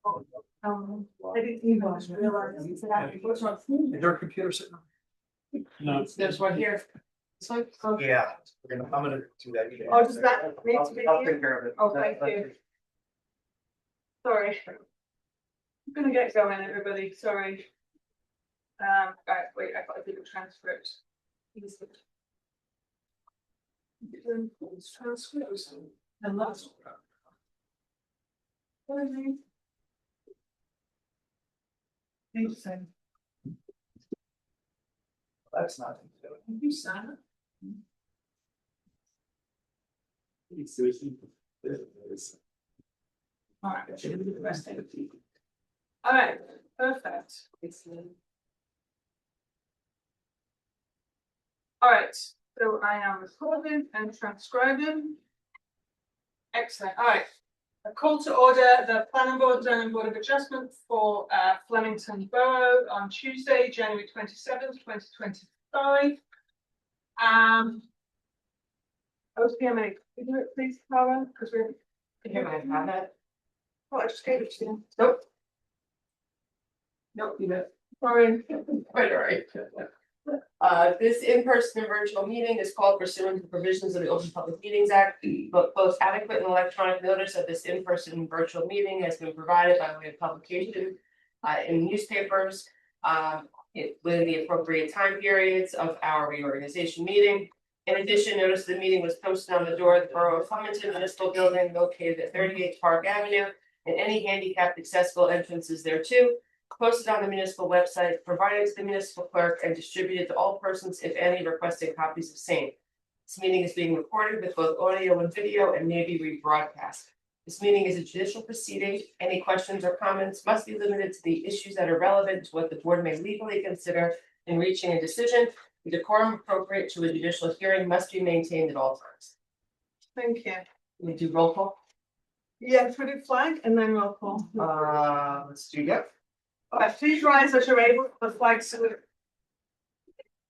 I didn't even realize it's happening. What's wrong? Is there a computer sitting? No. There's one here. This one? Oh, Yeah, I'm gonna do that. Oh, does that need to be I'll here? take care of it. Oh, thank you. Sorry. I'm gonna get going, everybody, sorry. Right, wait, I've got to do the transcript. Transcripts. And that's. Interesting. That's not. You sign it? All right, I should do the rest of it. All right, perfect. All right, so I am recording and transcribing. Excellent, all right. A call to order the planning board zoning board of adjustment for Flemington Borough on Tuesday, January 27th, 2025. OPMA, could you do it please, Karen? Because we're. You might have it. Oh, I just gave it to you. Nope. Nope, you don't. Sorry. Quite all right. This in-person and virtual meeting is called pursuant to provisions of the Open Public Meetings Act. But both adequate and electronic notice of this in-person and virtual meeting has been provided by way of publication in newspapers within the appropriate time periods of our reorganization meeting. In addition, notice of the meeting was posted on the door of the Borough of Flemington Municipal Building located at 38 Park Avenue and any handicapped accessible entrances thereto. Posted on the municipal website, provided to the municipal clerk, and distributed to all persons, if any, requesting copies of same. This meeting is being recorded with both audio and video and may be rebroadcast. This meeting is a judicial proceeding. Any questions or comments must be limited to the issues that are relevant to what the board may legally consider in reaching a decision. The decorum appropriate to a judicial hearing must be maintained at all times. Thank you. We do roll call. Yeah, for the flag and then roll call. Let's do that. All right, please rise as you're able for the flag salute.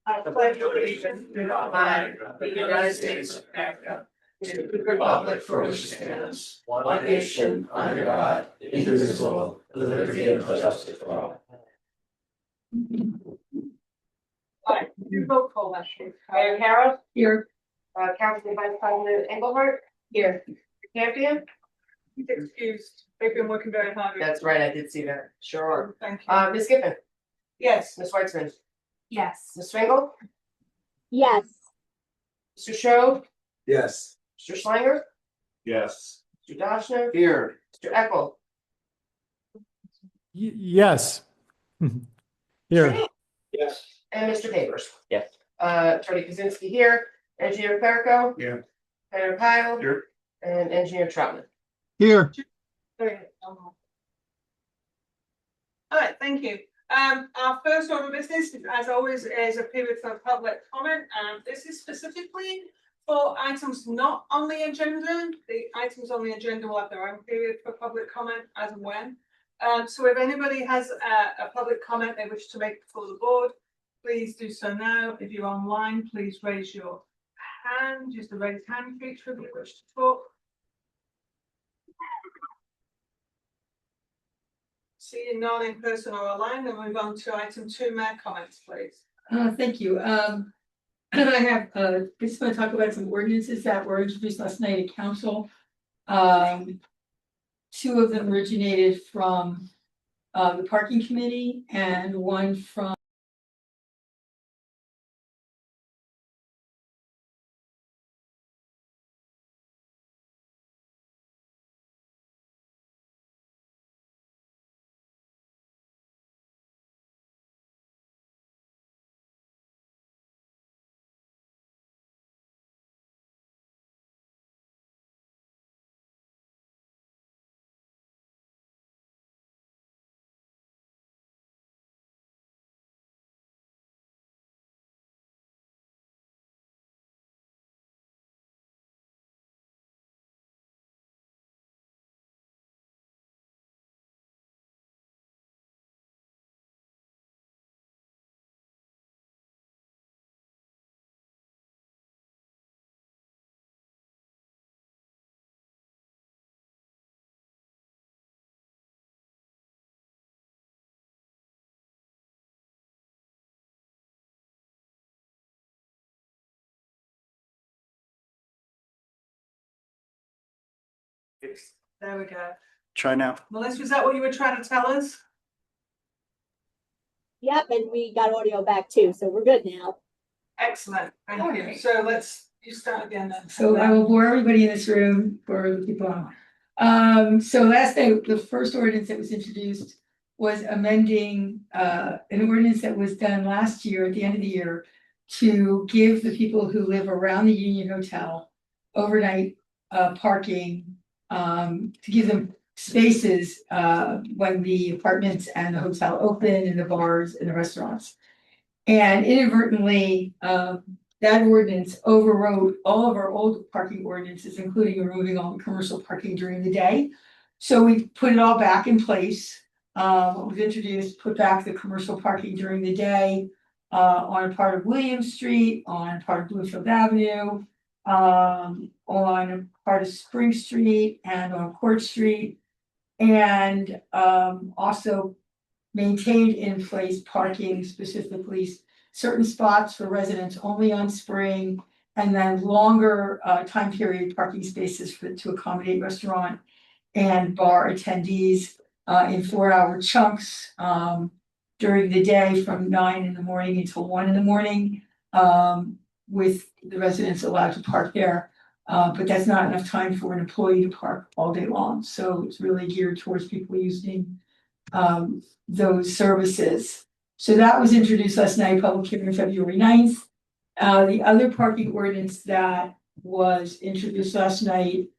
I pledge allegiance to the flag of the United States of America, to the republic for which it stands, one nation under God, indivisible, with liberty and justice for all. All right, do roll call, actually. Mayor Carroll, Here. Councilman Vice President Engelhardt, Here. Campion. He's excused. They've been working very hard. That's right, I did see that. Sure. Thank you. Ms. Giffen, Yes. Ms. Weitzman, Yes. Ms. Swingle, Yes. Mr. Show, Yes. Mr. Schlanger, Yes. Mr. Dashner, Here. Mr. Eckel. Yes. Here. Yes. And Mr. Papers. Yes. Attorney Kaczynski here, Engineer Clerico. Here. Mayor Pyle. Here. And Engineer Troutman. Here. All right, thank you. Our first order of business, as always, is a period for public comment. This is specifically for items not on the agenda. The items on the agenda will have their own period for public comment as and when. So if anybody has a public comment they wish to make before the board, please do so now. If you're online, please raise your hand, use the raise hand feature if you wish to talk. See you not in person or online, then move on to item 2, mayor comments, please. Thank you. I have, just want to talk about some ordinances that were introduced last night at council. 2 of them originated from the parking committee and one from There we go. Try now. Melissa, is that what you were trying to tell us? Yep, and we got audio back too, so we're good now. Excellent, thank you. Alright. So you start again then. So I will bore everybody in this room for the people on. So last night, the first ordinance that was introduced was amending an ordinance that was done last year at the end of the year to give the people who live around the Union Hotel overnight parking, to give them spaces when the apartments and the hotel open and the bars and the restaurants. And inadvertently, that ordinance overrode all of our old parking ordinances, including removing all the commercial parking during the day. So we put it all back in place. What was introduced, put back the commercial parking during the day on a part of William Street, on part of Bluefield Avenue, on a part of Spring Street and on Court Street. And also maintained in place parking, specifically certain spots for residents only on Spring, and then longer time period parking spaces to accommodate restaurant and bar attendees in 4-hour chunks during the day from 9 in the morning until 1 in the morning, with the residents allowed to park there. But that's not enough time for an employee to park all day long, so it's really geared towards people using those services. So that was introduced last night, public hearing February 9th. The other parking ordinance that was introduced last night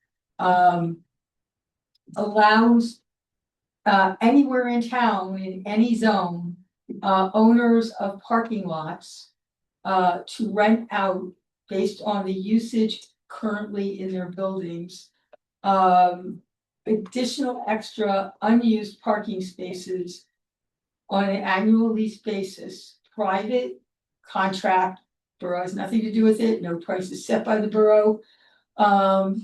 allows anywhere in town, in any zone, owners of parking lots to rent out based on the usage currently in their buildings, additional extra unused parking spaces on an annual lease basis, private contract. Borough has nothing to do with it, no price is set by the borough,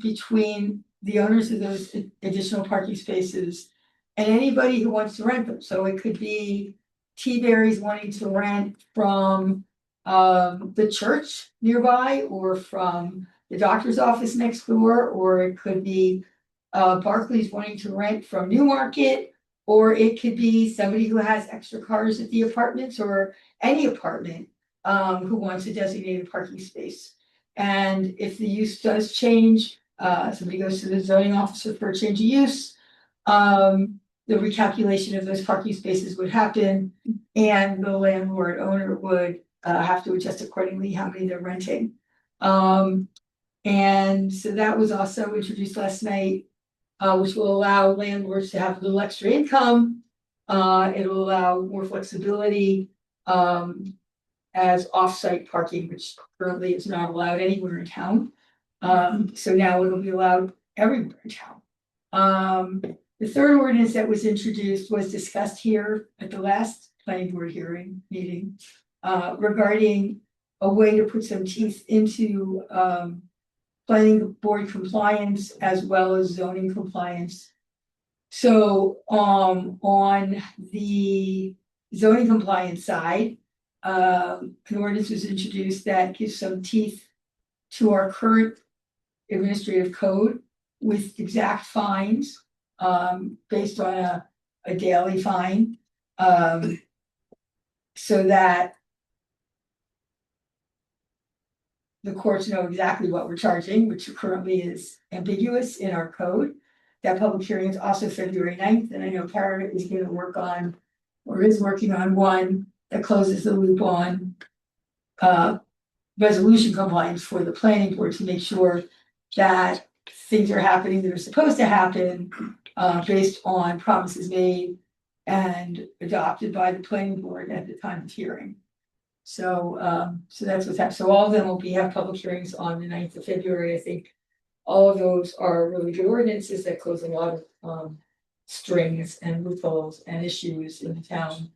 between the owners of those additional parking spaces and anybody who wants to rent them. So it could be T-Berry's wanting to rent from the church nearby, or from the doctor's office next door, or it could be Barclays wanting to rent from Newmarket, or it could be somebody who has extra cars at the apartments, or any apartment who wants a designated parking space. And if the use does change, somebody goes to the zoning officer for a change of use, the recalculation of those parking spaces would happen, and the landlord owner would have to adjust accordingly how many they're renting. And so that was also introduced last night, which will allow landlords to have a little extra income. It'll allow more flexibility as off-site parking, which currently is not allowed anywhere in town. So now it'll be allowed everywhere in town. The third ordinance that was introduced was discussed here at the last planning board meeting regarding a way to put some teeth into planning board compliance as well as zoning compliance. So on the zoning compliance side, an ordinance was introduced that gives some teeth to our current administrative code with exact fines based on a daily fine, so that the courts know exactly what we're charging, which currently is ambiguous in our code. That public hearing is also February 9th, and I know Kara is going to work on, or is working on, one that closes the loop on resolution compliance for the planning board, to make sure that things are happening that are supposed to happen based on promises made and adopted by the planning board at the time of hearing. So so that's what's happening. So all of them will have public hearings on the 9th of February. I think all of those are really good ordinances that close a lot of strings and loopholes and issues in the town.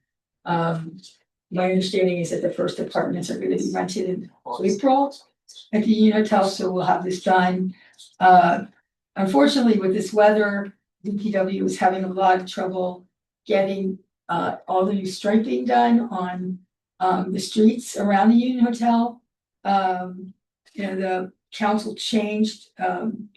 My understanding is that the first apartments are going to be rented in April at the Union Hotel, so we'll have this done. Unfortunately, with this weather, DPW is having a lot of trouble getting all the new striping done on the streets around the Union Hotel. The council changed,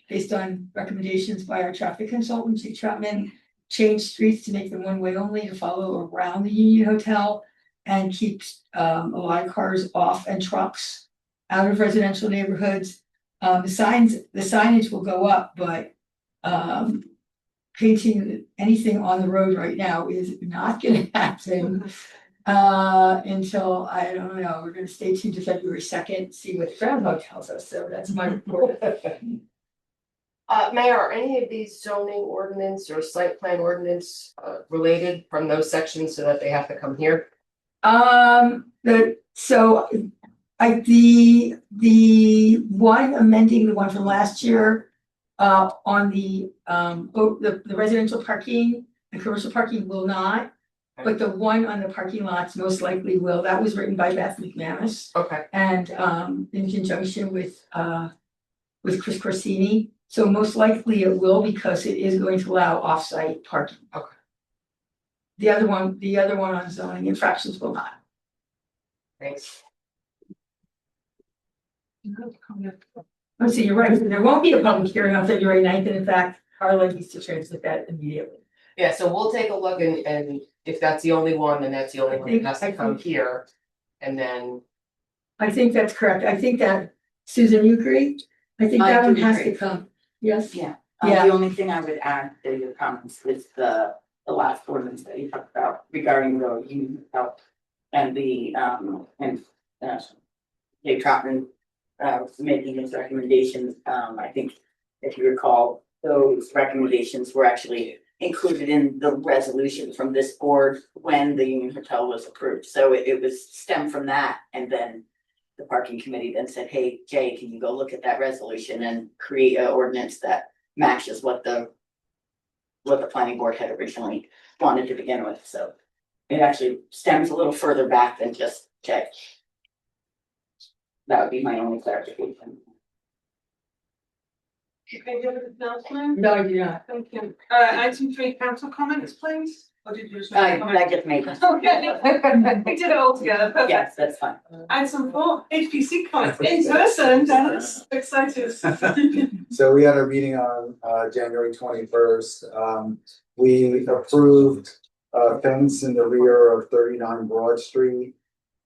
based on recommendations by our traffic consultant, Chief Trotman, changed streets to make them one-way only to follow around the Union Hotel and keeps, a lot of cars off and trucks out of residential neighborhoods. The signage will go up, but, painting anything on the road right now is not gonna happen. Until, I don't know, we're gonna stay tuned to February 2nd, see what Groundhog tells us, so that's my report. Mayor, are any of these zoning ordinance or site plan ordinance related from those sections so that they have to come here? The one amending the one from last year, on the residential parking, the commercial parking will not. But the one on the parking lots most likely will. That was written by Beth McManus Okay, and, in conjunction with Chris Corsini. So most likely it will, because it is going to allow off-site parking. Okay. The other one on zoning infractions will not. thanks. Oh, so you're right, there won't be a public hearing on February 9th, and in fact, Carla needs to transmit that immediately. Yeah, so we'll take a look and if that's the only one, then that's the only one that has to come here. And then, I think that's correct. I think that, Susan, you agree? I think I that one do has to agree. come. Yes? Yeah, Yeah. the only thing I would add to your comments is the last ordinance that you talked about regarding the union health and the, Jay Trotman, making his recommendations. I think if you recall, those recommendations were actually included in the resolution from this board when the Union Hotel was approved. So it was stemmed from that, and then the parking committee then said, hey, Jay, can you go look at that resolution and create an ordinance that matches what the planning board had originally wanted to begin with, so it actually stems a little further back than just Jay. That would be my only clarification. Okay, do you have anything else, Lynn? No, I do not. Thank you. Item 3, council comments, please? Or did you just? make a I comment? just made it. Okay, we did it all together, perfect. Yes, that's fine. Item 4, HPC comments in person, Dennis, excited. So we had our meeting on January 21st. We approved a fence in the rear of 39 Broad Street.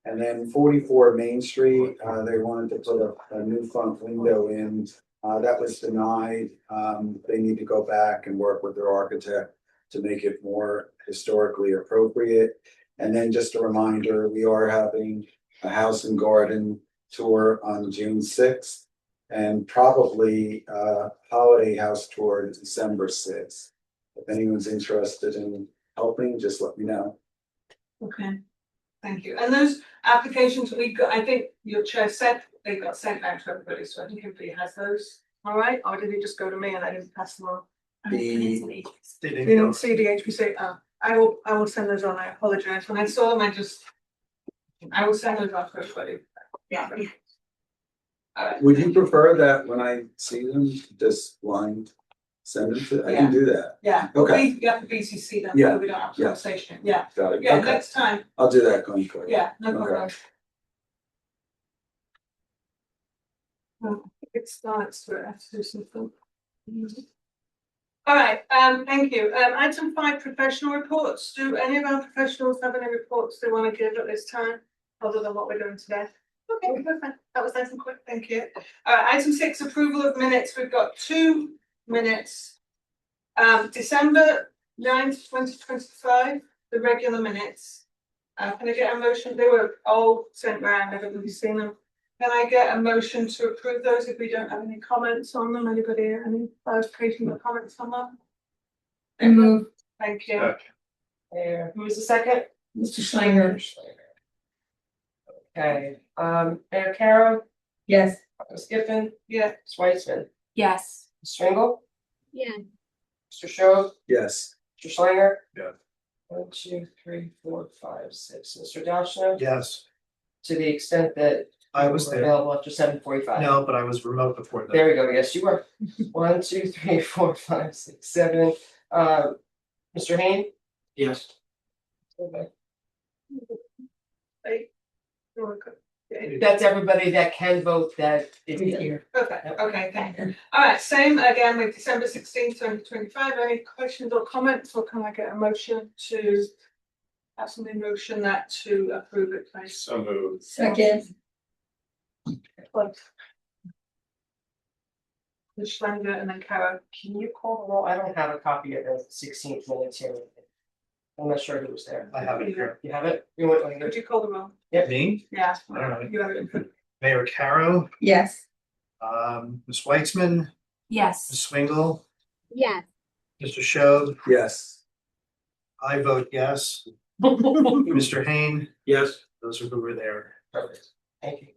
And then 44 Main Street, they wanted to put a new front window in. That was denied. They need to go back and work with their architect to make it more historically appropriate. And then just a reminder, we are having a house and garden tour on June 6th. And probably a holiday house tour December 6th. If anyone's interested in helping, just let me know. Okay, thank you. And those applications we got, I think your chair said they got sent out to everybody, so I think everybody has those. All right, or did they just go to me and I didn't pass them on? The- They didn't see the HPC, I will send those on, I apologize. When I saw them, I will send those off to everybody. Yeah. Alright. Would you prefer that when I see them, just blind send them to, I can do that. Yeah, Okay. we have to BCC them, Yeah, so we don't have yeah. conversation, yeah, Got it. yeah, Okay. next time, I'll do that going forward. yeah, no Okay. problem. It starts to have to do something. All right, thank you. Item 5, professional reports. Do any of our professionals have any reports they want to give at this time, other than what we're doing today? Okay, perfect. That was nice and quick, thank you. Item 6, approval of minutes. We've got 2 minutes. December 9th, 2025, the regular minutes. Can I get a motion? They were all sent around, everybody's seen them. Can I get a motion to approve those if we don't have any comments on them? Anybody, any clarification or comments on them? I move, Thank you. Who was the second? Mr. Schlanger. Okay, Mayor Carroll, Yes. Ms. Giffen, Yeah, Ms. Weitzman, Yes. Ms. Stringle, Yeah, Mr. Sho, Yes. Mr. Schlanger. Yeah. 1, 2, 3, 4, 5, 6. Mr. Dashna, Yes, to the extent that I you was were there. available after 7:45. No, but I was remote before that. There we go, yes, you were. 1, 2, 3, 4, 5, 6, 7. Mr. Hain? Yes. Okay. hey. You wanna go? That's everybody that can vote that is Is here. here. Perfect, okay, thank you. Alright, same again with December 16th, 2025. Any questions or comments, or can I get a motion to have something motion that to approve it, please? So moved. Second, The Schlanger and then Kara. Can you call the roll? I don't have a copy of the 16th minutes here. I'm not sure who was there. I have it here. You have it? You want Could you call the roll? Me, Yeah. Alright. You have it. Mayor Caro, yes. Ms. Weitzman, Yes. Ms. Swingle, Yes. Mr. Schob, Yes. I vote yes. Mr. Hain, Yes. those are who were there. Perfect. Thank you.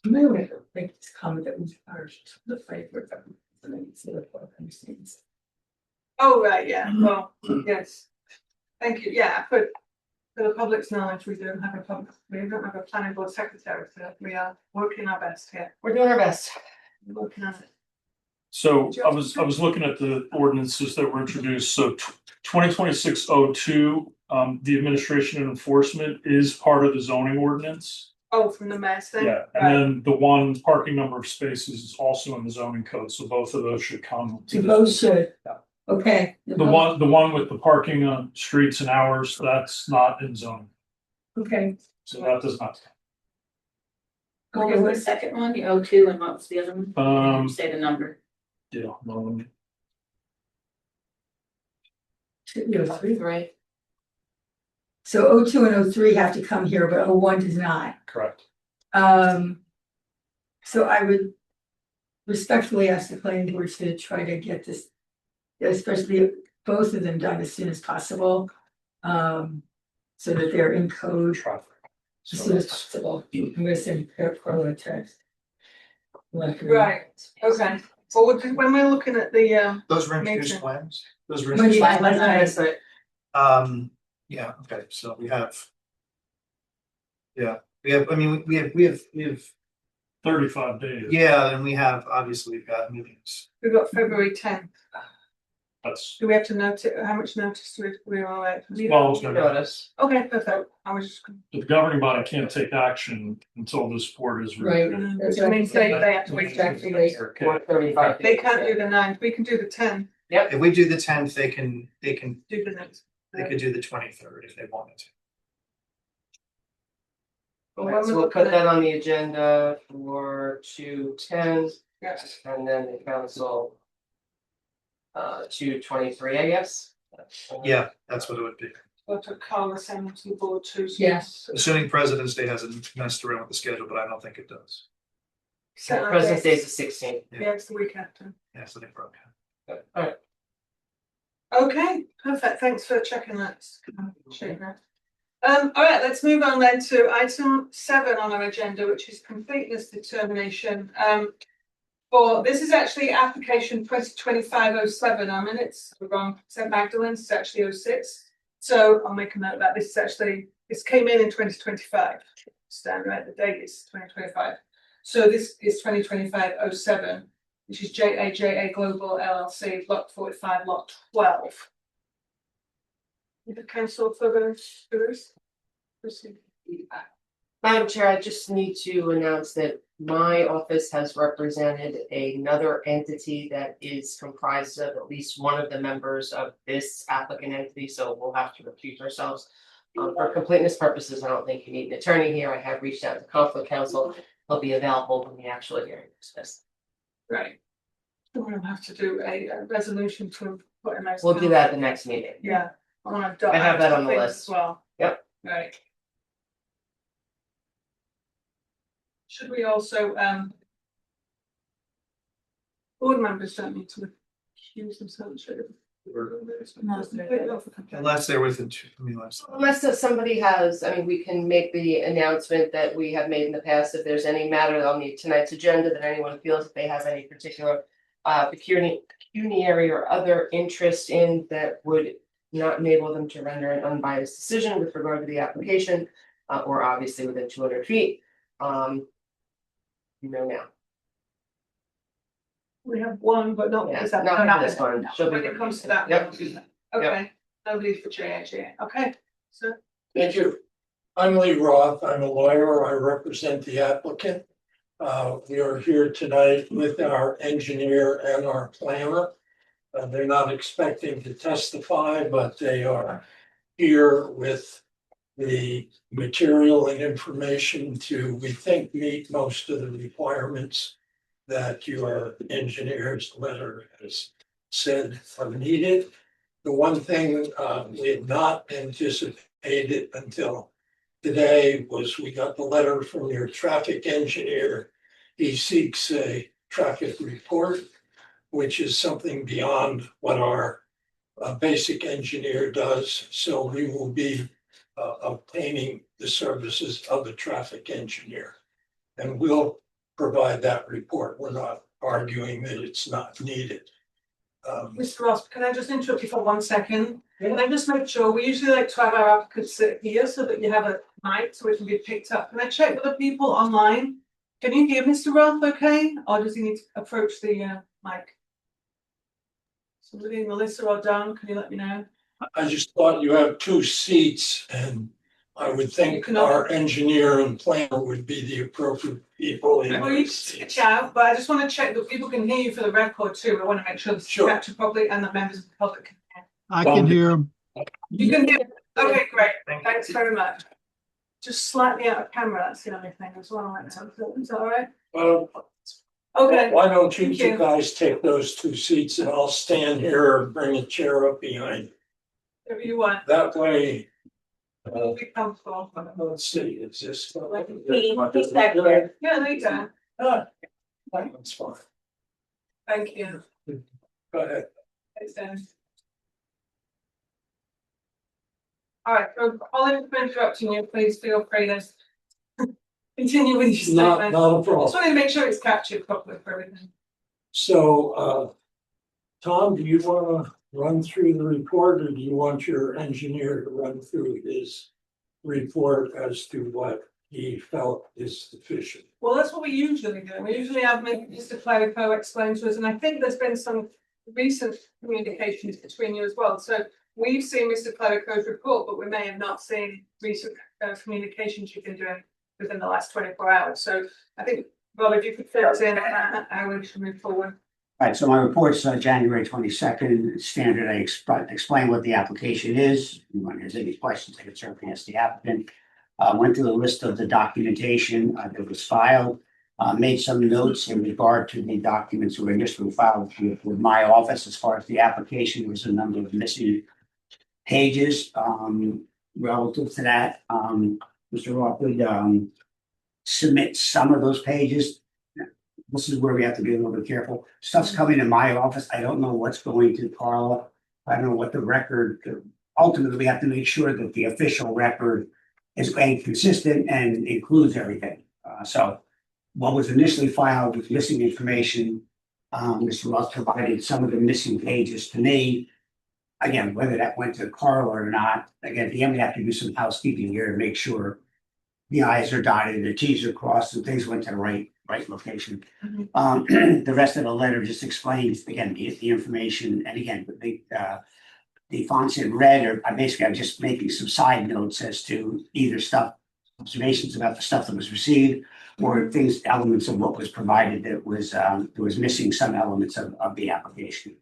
Maybe we have to make this comment that we are the fight for them. And then it's the public understands. Oh, right, yeah, well, yes. Thank you, yeah, for the public's knowledge, we don't have a planning board secretary, so we are working our best here, We're doing our best. We're working on it. So I was looking at the ordinances that were introduced. So 2026-02, the administration and enforcement is part of the zoning ordinance. Oh, from the mayor's thing? Yeah, and then the one parking number of spaces is also in the zoning code, so both of those should come. To both should, Yeah. okay. The one with the parking on streets and hours, that's not in zoning, Okay, so that does not. What was the second one, the O2, and what was the other one? Say the number. Yeah, Right. so O2 and O3 have to come here, but O1 does not. correct. So I would respectfully ask the planning board to try to get this, especially both of them done as soon as possible. So that they're in code Traffic. as soon as possible. I'm gonna send Carla a text. Right, okay, well, when we're looking at the, Those were introduced Makes plans? Those were Monday, introduced. Monday. Yeah, okay, so we have. Yeah, I mean, we have, 35 days. yeah, and we have, obviously, we've got meetings. we've got February 10th, That's, do we have to note it, how much notice do we all right? well, it's gonna- Notice. Okay, perfect, I was just. the governing body can't take action until this board is. Right. Which means they have to wait. Okay. 4:35. They can't do the 9th, we can do the 10th, If we do the 10th, they can do the next. could do the 23rd if they wanted to. Alright, so we'll put that on the agenda for 2:10 Yes, and then the council. 2:23, I guess. Yeah, that's what it would be. or to call the same to the board too. so Yes. it's- Assuming President's Day hasn't messed around with the schedule, but I don't think it does. So, President's Day is the 16th. Yeah, it's the week after. Yeah, so they broke. Alright, Okay, perfect, thanks for checking that. Appreciate that. Alright, let's move on then to item 7 on our agenda, which is completeness determination. This is actually application 2025-07. Our minutes are wrong, St. Magdalene's is actually 06. So I'll make a note of that this came in 2025. Stand right, the date is 2025. So this is 2025-07, which is JAJA Global LLC, block 45, lot 12. The council for this? Proceed. Madam Chair, I just need to announce that my office has represented another entity that is comprised of at least one of the members of this applicant entity, so we'll have to recuse ourselves. For completeness purposes, I don't think you need an attorney here. I have reached out to conflict counsel. He'll be available when the actual hearing is dismissed. Right. We'll have to do a resolution to put in. We'll do that at the next meeting. Yeah. I have that on the list. As well. Yep. Right. Should we also, board members don't need to accuse themselves, should they? Unless they're within Unless somebody has, I mean, we can make the announcement that we have made in the past, if there's any matter on tonight's agenda that anyone feels that they have any particular pecuniary or other interest in that would not enable them to render an unbiased decision with regard to the application, or obviously within 200 feet. You know now. We have one, but not. Yeah, is that- not no, for this one. She'll be When it comes to that. Yep. we'll do that. Okay, nobody for JHA, okay, so. Thank you. I'm Lee Roth. I'm a lawyer. I represent the applicant. We are here tonight with our engineer and our planner. They're not expecting to testify, but they are here with the material and information to, we think, meet most of the requirements that your engineer's letter has said are needed. The one thing we had not anticipated until today was we got the letter from your traffic engineer. He seeks a traffic report, which is something beyond what our basic engineer does. So we will be obtaining the services of the traffic engineer. And we'll provide that report. We're not arguing that it's not needed. Mr. Ross, can I just interrupt you for 1 second? Can I just make sure, we usually like to have our applicants sit here so that you have a mic so it can be picked up. Can I check with the people online? Can you hear Mr. Roth okay? Or does he need to approach the mic? Somebody, Melissa or Don, can you let me know? I just thought you have two seats and I would think our engineer and planner would be the appropriate people in Well, you those can seats. switch out, but I just want to check that people can hear you for the record too. I want to make sure this is Sure. captured properly and the members of the public can hear. I can hear him. You can hear, okay, great, Thank you. thanks very much. Just slightly out of camera, that's the only thing as well, right now. Is that all right? Well, Okay, why don't you Thank two you. guys take those two seats and I'll stand here and bring a chair up behind. whatever you want, That way, be comfortable. let's see, is this? He's back there. Yeah, there you go, That's fine. thank you. Go ahead. Thanks, Dennis. All right, so Oliver, for interrupting you, please feel free to continue with your Not, statement. not a Just problem. want to make sure it's captured properly for everything. So, Tom, do you want to run through the report or do you want your engineer to run through his report as to what he felt is sufficient? Well, that's what we usually do. We usually have Mr. Clerico explain to us, and I think there's been some recent communications between you as well. So we've seen Mr. Clerico's report, but we may have not seen recent communications you've been doing within the last 24 hours. So I think, Rob, if you could fill us in, I will move forward. Right, so my report's January 22nd, standard. I explain what the application is. When there's any questions, I can certainly ask the applicant. Went through the list of the documentation that was filed, made some notes in regard to the documents that were initially filed with my office. As far as the application, there was a number of missing pages relative to that. Mr. Roth would submit some of those pages. This is where we have to be a little bit careful. Stuff's coming in my office. I don't know what's going to Carla. I don't know what the record, ultimately, we have to make sure that the official record is consistent and includes everything. So what was initially filed with missing information, Mr. Roth provided some of the missing pages to me. Again, whether that went to Carla or not, again, at the end, we have to do some housekeeping here to make sure the i's are dotted, the t's are crossed, and things went to the right location. The rest of the letter just explains, again, the information, and again, the fonts in red are, I'm just making some side notes as to either observations about the stuff that was received, or elements of what was provided that was missing some elements of the application.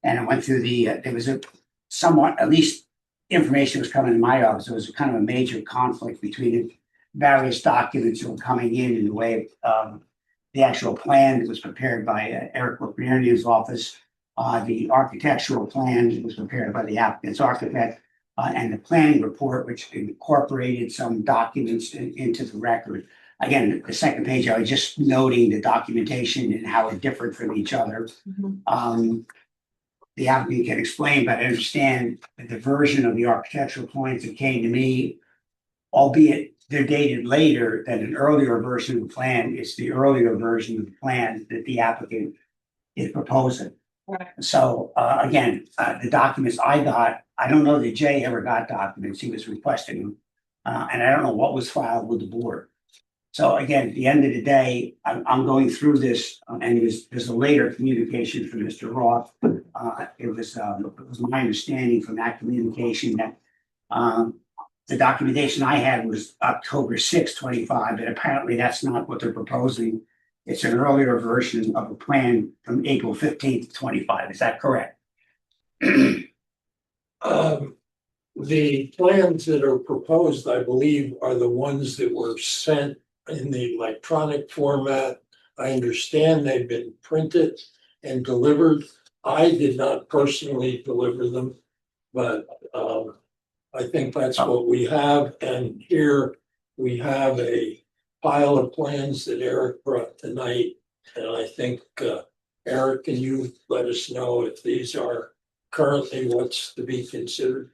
And I went through there was a somewhat, at least information was coming in my office. There was kind of a major conflict between the various documents that were coming in the way of the actual plan that was prepared by Eric Loprianian's office, the architectural plan that was prepared by the applicant's architect, and the planning report, which incorporated some documents into the record. Again, the second page, I was just noting the documentation and how it differed from each other. The applicant can explain, but I understand that the version of the architectural plans that came to me, albeit they're dated later than an earlier version of the plan, it's the earlier version of the plan that the applicant is proposing. Right. So again, the documents I got, I don't know that Jay ever got documents, he was requesting them. And I don't know what was filed with the board. So again, at the end of the day, I'm going through this, and there's a later communication from Mr. Roth. It was my understanding from that communication that the documentation I had was October 6, 25, but apparently that's not what they're proposing. It's an earlier version of a plan from April 15th, 25. Is that correct? The plans that are proposed, I believe, are the ones that were sent in the electronic format. I understand they've been printed and delivered. I did not personally deliver them, but I think that's what we have. And here we have a pile of plans that Eric brought tonight. And I think, Eric, can you let us know if these are currently what's to be considered?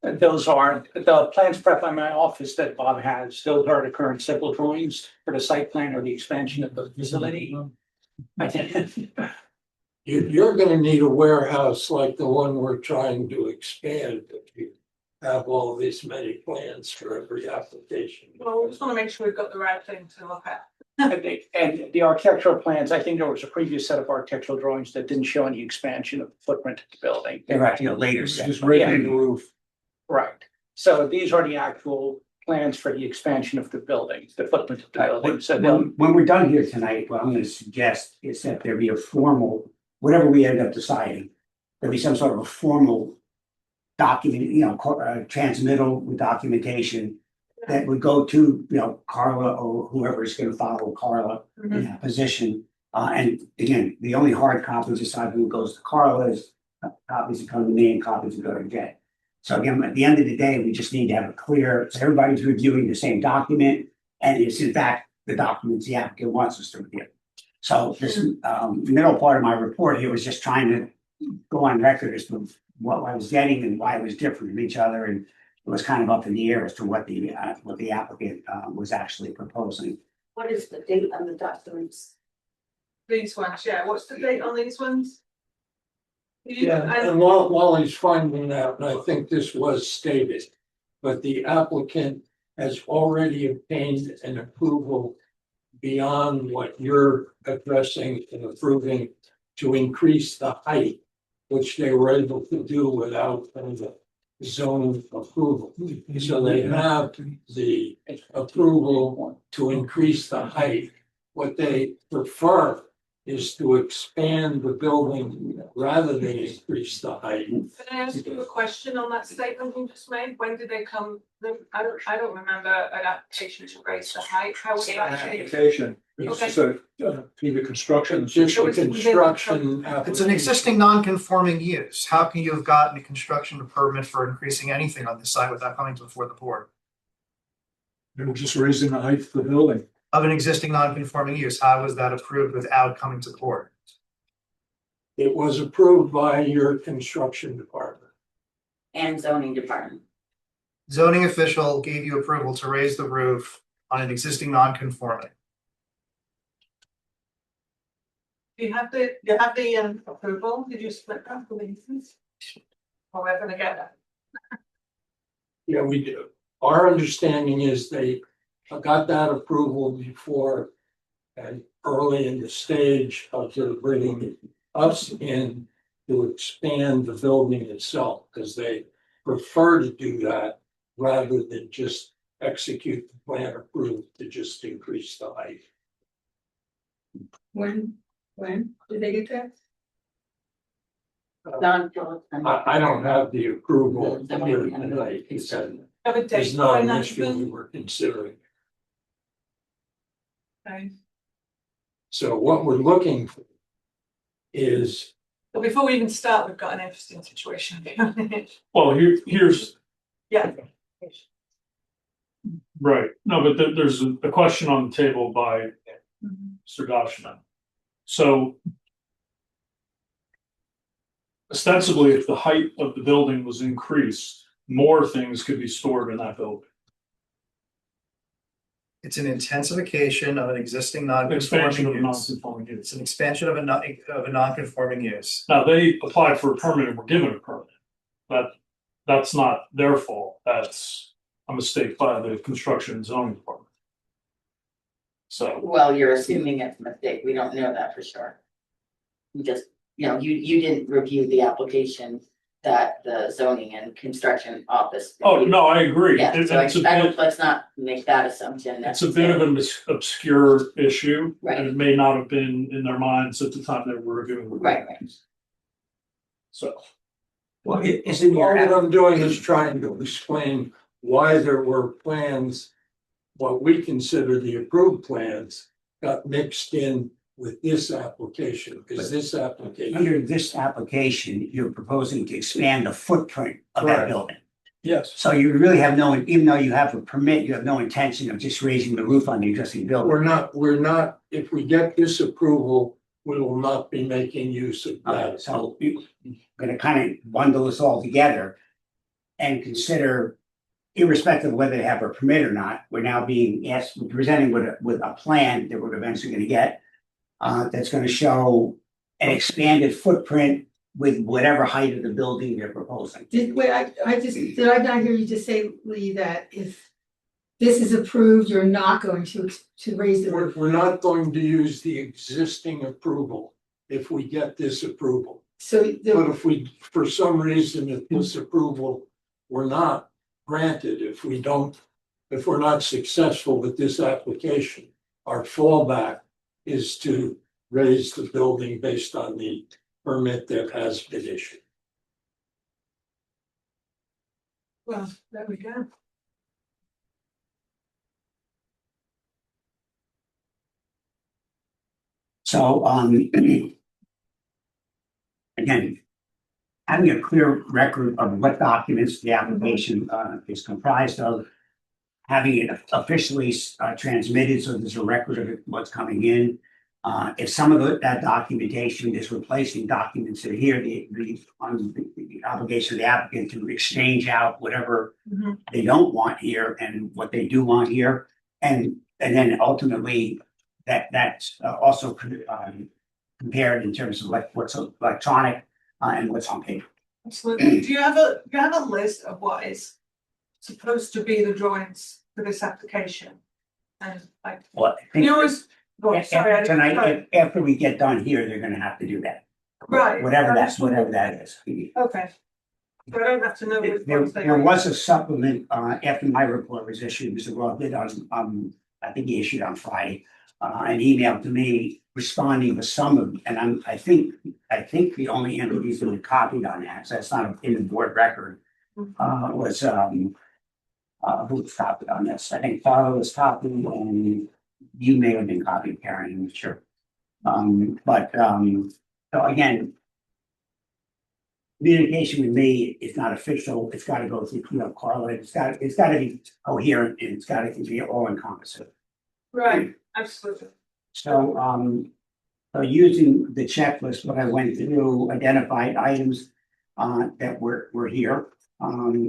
Those are the plans prepped by my office that Bob has. Those are the current civil drawings for the site plan or the expansion of the facility. I think. You're gonna need a warehouse like the one we're trying to expand if you have all these many plans for every application. Well, we just want to make sure we've got the right thing to look at. And the architectural plans, I think there was a previous set of architectural drawings that didn't show any expansion of the footprint of the building. They're actually a later set. Just raising the roof. Right. So these are the actual plans for the expansion of the building, the footprint of the building. So they'll When we're done here tonight, what I'm gonna suggest is that there be a formal, whatever we end up deciding, there'll be some sort of a formal document, transmittal with documentation that would go to, Carla or whoever is gonna follow Carla in that position. And again, the only hard copies aside who goes to Carla is copies that come to me and copies that go to Jay. So again, at the end of the day, we just need to have a clear, so everybody's reviewing the same document, and it's in fact the documents the applicant wants us to review. So this middle part of my report here was just trying to go on record as to what I was getting and why it was different from each other, and it was kind of up in the air as to what the applicant was actually proposing. What is the date on the documents? These ones, yeah. What's the date on these ones? Yeah, and while he's finding that, and I think this was stated, but the applicant has already obtained an approval beyond what you're addressing and approving to increase the height, which they were able to do without the zoning approval. So they have the approval to increase the height. What they prefer is to expand the building rather than increase the height. Can I ask you a question on that statement you just made? When did they come? I don't remember an application to raise the height. How was that achieved? Application, it's just a PV construction. Just a construction. It's an existing non-conforming use. How can you have gotten a construction permit for increasing anything on this site without coming before the board? They were just raising the height of the building. Of an existing non-conforming use, how was that approved without coming to the board? It was approved by your construction department. And zoning department. Zoning official gave you approval to raise the roof on an existing non-conforming. Do you have the approval? Did you split that for the instance? Or we're gonna get that? Yeah, we do. Our understanding is they got that approval before and early in the stage of their bringing us in to expand the building itself, because they prefer to do that rather than just execute the plan approved to just increase the height. When did they get that? I don't have the approval here tonight. It's Have a date not for an that issue we even? were considering. Okay. So what we're looking for is, But before we even start, we've got an interesting situation. Well, here's, Yeah. right, no, but there's a question on the table by Mr. Goshman. So ostensibly, if the height of the building was increased, more things could be stored in that building. It's an intensification of an existing Expansion of non-conforming a use. non-conforming use. It's an expansion of a non-conforming use. Now, they applied for a permit and were given a permit. That's not their fault. That's a mistake by the construction and zoning department. So, Well, you're assuming it's a mistake. We don't know that for sure. You just, you didn't review the application that the zoning and construction office. Oh, no, I agree. Yeah, It- so I It's a don't, bit, let's not make that assumption. it's a bit of an obscure issue. Right. And it may not have been in their minds at the time they were reviewing. the Right, plan. right. So, Well, isn't All your, I'm doing is trying to explain why there were plans, what we consider the approved plans, got mixed in with this application, because this application, under this application, you're proposing to expand the footprint of that Correct. building. yes, So you really have no, even though you have a permit, you have no intention of just raising the roof on the existing building. we're not, if we get this approval, we will not be making use of that. So you're gonna kind of bundle this all together and consider, irrespective of whether they have a permit or not, we're now being asked, presenting with a plan that we're eventually gonna get. That's gonna show an expanded footprint with whatever height of the building they're proposing. Did I not hear you just say, Lee, that if this is approved, you're not going to raise the roof? We're not going to use the existing approval if we get this approval. So But the, if we, for some reason, if this approval were not granted, if we're not successful with this application, our fallback is to raise the building based on the permit that has been issued. Well, there we go. So, again, having a clear record of what documents the application is comprised of, having it officially transmitted, so there's a record of what's coming in. If some of that documentation is replacing documents that are here, the obligation of the applicant to exchange out whatever Mhm. they don't want here and what they do want here. And then ultimately, that's also compared in terms of like what's electronic and what's on paper. Absolutely. Do you have a list of what is supposed to be the drawings for this application? And like, Well, I think you always, oh, sorry, I didn't- tonight, after we get done here, they're gonna have to do that. Right. Whatever that is. Okay. So I don't have to know which ones they There are. was a supplement, after my report was issued, Mr. Roth did on, I think he issued on Friday, an email to me responding to some of, and I think the only entities that were copied on that, so that's not in the board record, was, who was copied on this? I think Farrell was copied and you may have been copied, Karen, I'm not sure. So again, communication with me is not official, it's gotta go through, Carla, it's gotta be coherent and it's gotta be all encompassing. Right, absolutely. So, so using the checklist, what I went through, identified items that were here.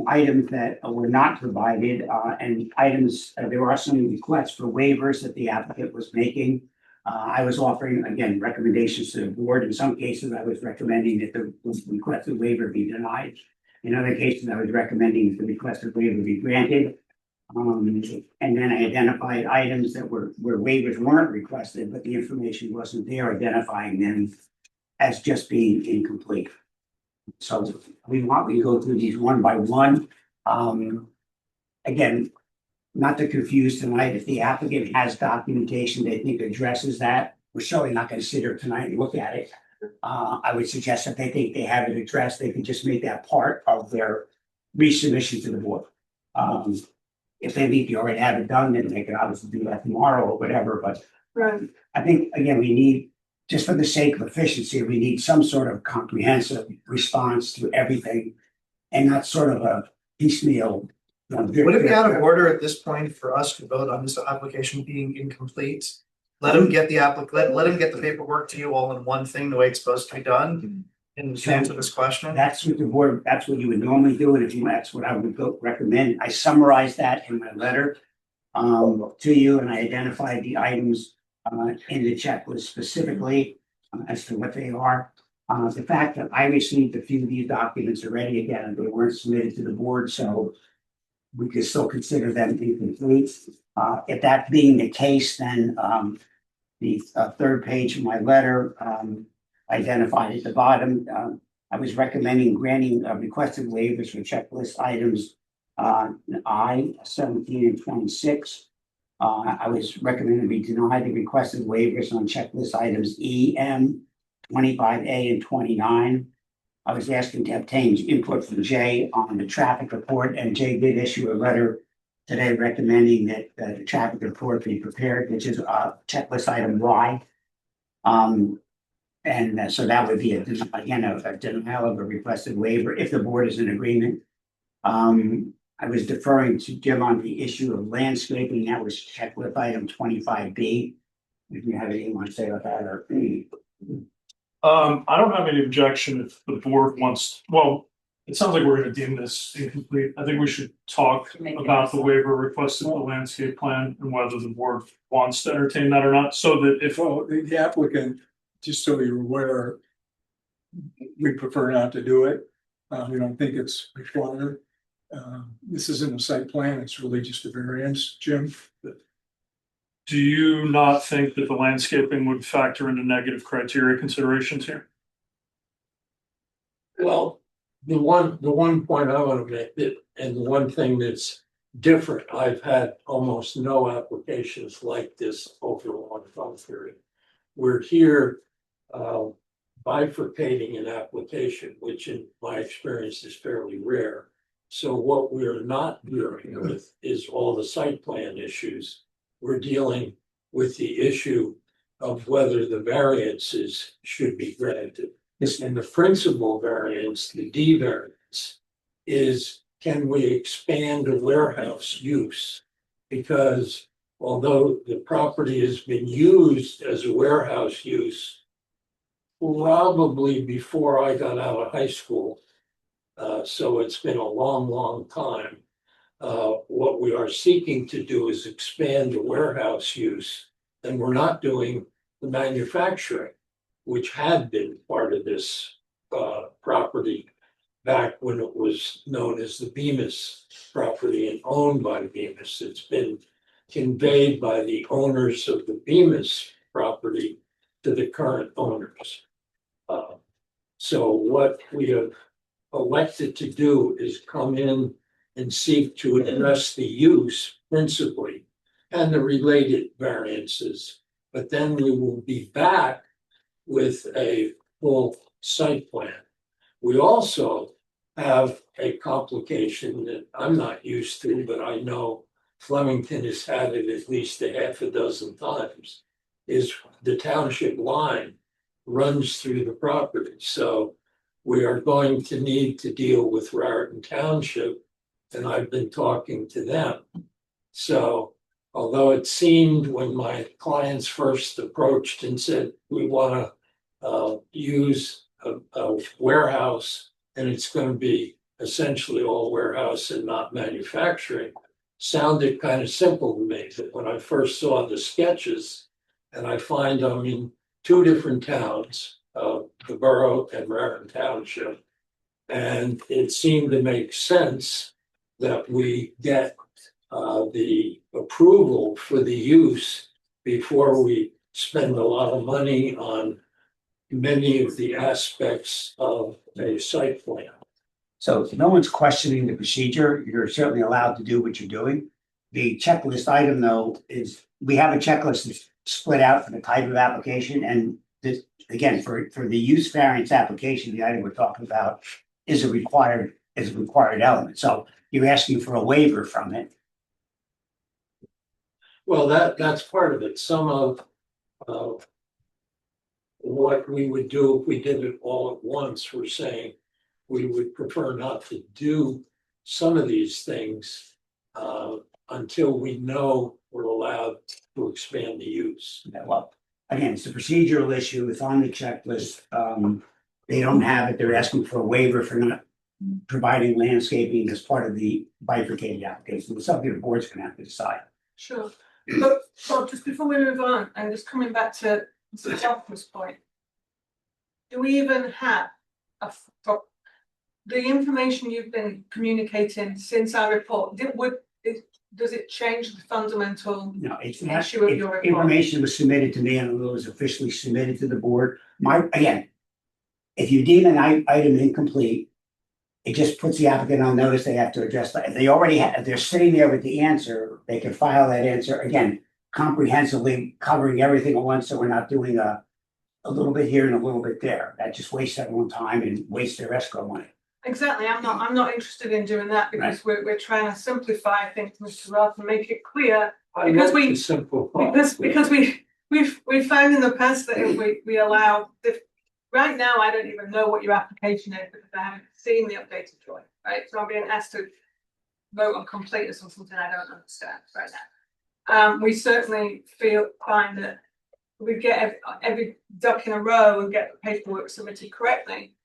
Items that were not provided, and items, there are some requests for waivers that the applicant was making. I was offering, again, recommendations to the board. In some cases, I was recommending that the requested waiver be denied. In other cases, I was recommending that the requested waiver be granted. And then I identified items that where waivers weren't requested, but the information wasn't there, identifying them as just being incomplete. So we go through these one by one. Again, not to confuse tonight, if the applicant has documentation they think addresses that, we're surely not gonna sit here tonight and look at it. I would suggest if they think they have it addressed, they can just make that part of their resubmission to the board. If they think you already have it done, then they can obviously do that tomorrow or whatever, but Right. I think, again, we need, just for the sake of efficiency, we need some sort of comprehensive response to everything and not sort of a piecemeal. Would it be out of order at this point for us to vote on this application being incomplete? Let him get the let him get the paperwork to you all in one thing, the way it's supposed to be done, and to answer this question. That's what the board, that's what you would normally do, and if you, that's what I would recommend. I summarized that in my letter to you, and I identified the items in the checklist specifically as to what they are. The fact that I received a few of these documents already, again, they weren't submitted to the board, so we could still consider them incomplete. If that being the case, then the third page of my letter identified at the bottom I was recommending granting requested waivers for checklist items I 17 and 26. I was recommending we deny the requested waivers on checklist items E, M, 25A and 29. I was asking to obtain input from Jay on the traffic report, and Jay did issue a letter today recommending that the traffic report be prepared, which is checklist item Y. So that would be a denial of a requested waiver if the board is in agreement. I was deferring to Jim on the issue of landscaping. That was checklist item 25B. If you have anything you want to say about that or. I don't have any objection if the board wants, well, it sounds like we're gonna deem this incomplete. I think we should talk about the waiver requested in the landscape plan and whether the board wants to entertain that or not, so that if. Well, the applicant, just so you're aware, we prefer not to do it. We don't think it's required. This isn't a site plan, it's really just a variance, Jim. Do you not think that the landscaping would factor into negative criteria considerations here? Well, the one point I want to make that, and the one thing that's different, I've had almost no applications like this over a long time period. We're here bifurcating an application, which in my experience is fairly rare. So what we're not dealing with is all the site plan issues. We're dealing with the issue of whether the variances should be granted. And the principal variance, the D variance, is can we expand a warehouse use? Because although the property has been used as a warehouse use probably before I got out of high school, so it's been a long, long time. What we are seeking to do is expand the warehouse use, and we're not doing the manufacturing, which had been part of this property back when it was known as the Bemis property and owned by Bemis. It's been conveyed by the owners of the Bemis property to the current owners. So what we have elected to do is come in and seek to address the use principally and the related variances. But then we will be back with a full site plan. We also have a complication that I'm not used to, but I know Flemington has had it at least a half a dozen times, is the township line runs through the property. So we are going to need to deal with Raritan Township, and I've been talking to them. So although it seemed when my clients first approached and said, we want to use a warehouse, and it's going to be essentially all warehouse and not manufacturing, sounded kind of simple to me. But when I first saw the sketches, and I find I'm in two different towns, the borough and Raritan Township, and it seemed to make sense that we get the approval for the use before we spend a lot of money on many of the aspects of a site plan. So if no one's questioning the procedure, you're certainly allowed to do what you're doing. The checklist item, though, is we have a checklist that's split out for the type of application. And this, again, for the use variance application, the item we're talking about is a required element. So you're asking for a waiver from it. Well, that's part of it. Some of what we would do if we did it all at once, we're saying we would prefer not to do some of these things until we know we're allowed to expand the use. Well, again, it's a procedural issue. It's on the checklist. They don't have it. They're asking for a waiver for not providing landscaping as part of the bifurcated application. It's something the board's gonna have to decide. Sure, but so just before we move on, and just coming back to Mr. Hoffman's point, do we even have the information you've been communicating since our report? Does it change the fundamental No, it's not. issue of your report? Information was submitted to me and it was officially submitted to the board. If you deem an item incomplete, it just puts the applicant on notice they have to address that. If they already have, if they're sitting there with the answer, they can file that answer again, comprehensively covering everything at once, so we're not doing a little bit here and a little bit there. That just wastes everyone's time and wastes their escrow money. Exactly, I'm not interested in doing that because we're trying to simplify things, Mr. Roth, and make it clear. Because we- Because we've found in the past that if we allow, right now, I don't even know what your application is because I haven't seen the updated drawing, right? So I'm being asked to vote on completeness on something I don't understand right now. We certainly find that we get every duck in a row and get the paperwork submitted correctly.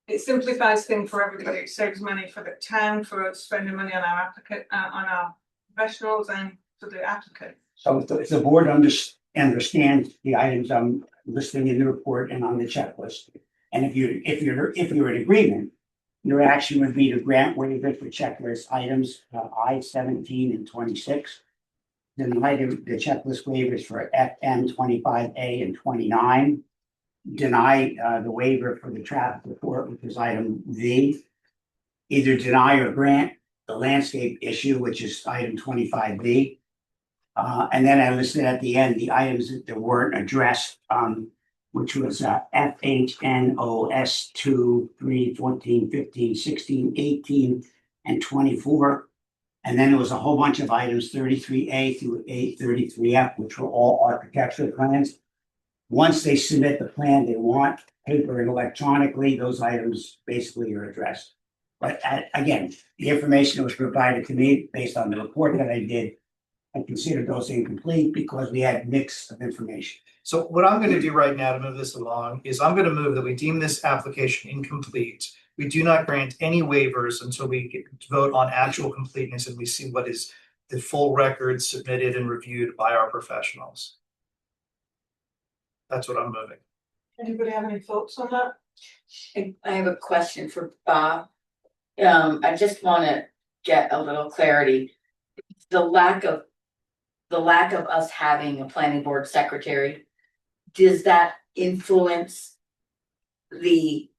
It simplifies things for everybody. It saves money for the town, for us spending money on our applicant, on our professionals and for the applicant. So if the board understands the items I'm listing in the report and on the checklist, and if you're in agreement, your action would be to grant waiver for checklist items I-17 and 26. Deny the checklist waivers for FM 25A and 29. Deny the waiver for the traffic report, which is item V. Either deny or grant the landscape issue, which is item 25B. And then I listed at the end the items that weren't addressed, which was FHNOS 2, 3, 14, 15, 16, 18, and 24. And then there was a whole bunch of items, 33A through 33F, which were all architectural plans. Once they submit the plan they want, paper and electronically, those items basically are addressed. But again, the information that was provided to me based on the report that I did, I considered those incomplete because we had mix of information. So what I'm gonna do right now to move this along is I'm gonna move that we deem this application incomplete. We do not grant any waivers until we get to vote on actual completeness and we see what is the full record submitted and reviewed by our professionals. That's what I'm moving. Anybody have any thoughts on that? I have a question for Bob. I just wanna get a little clarity. The lack of us having a planning board secretary, does that influence the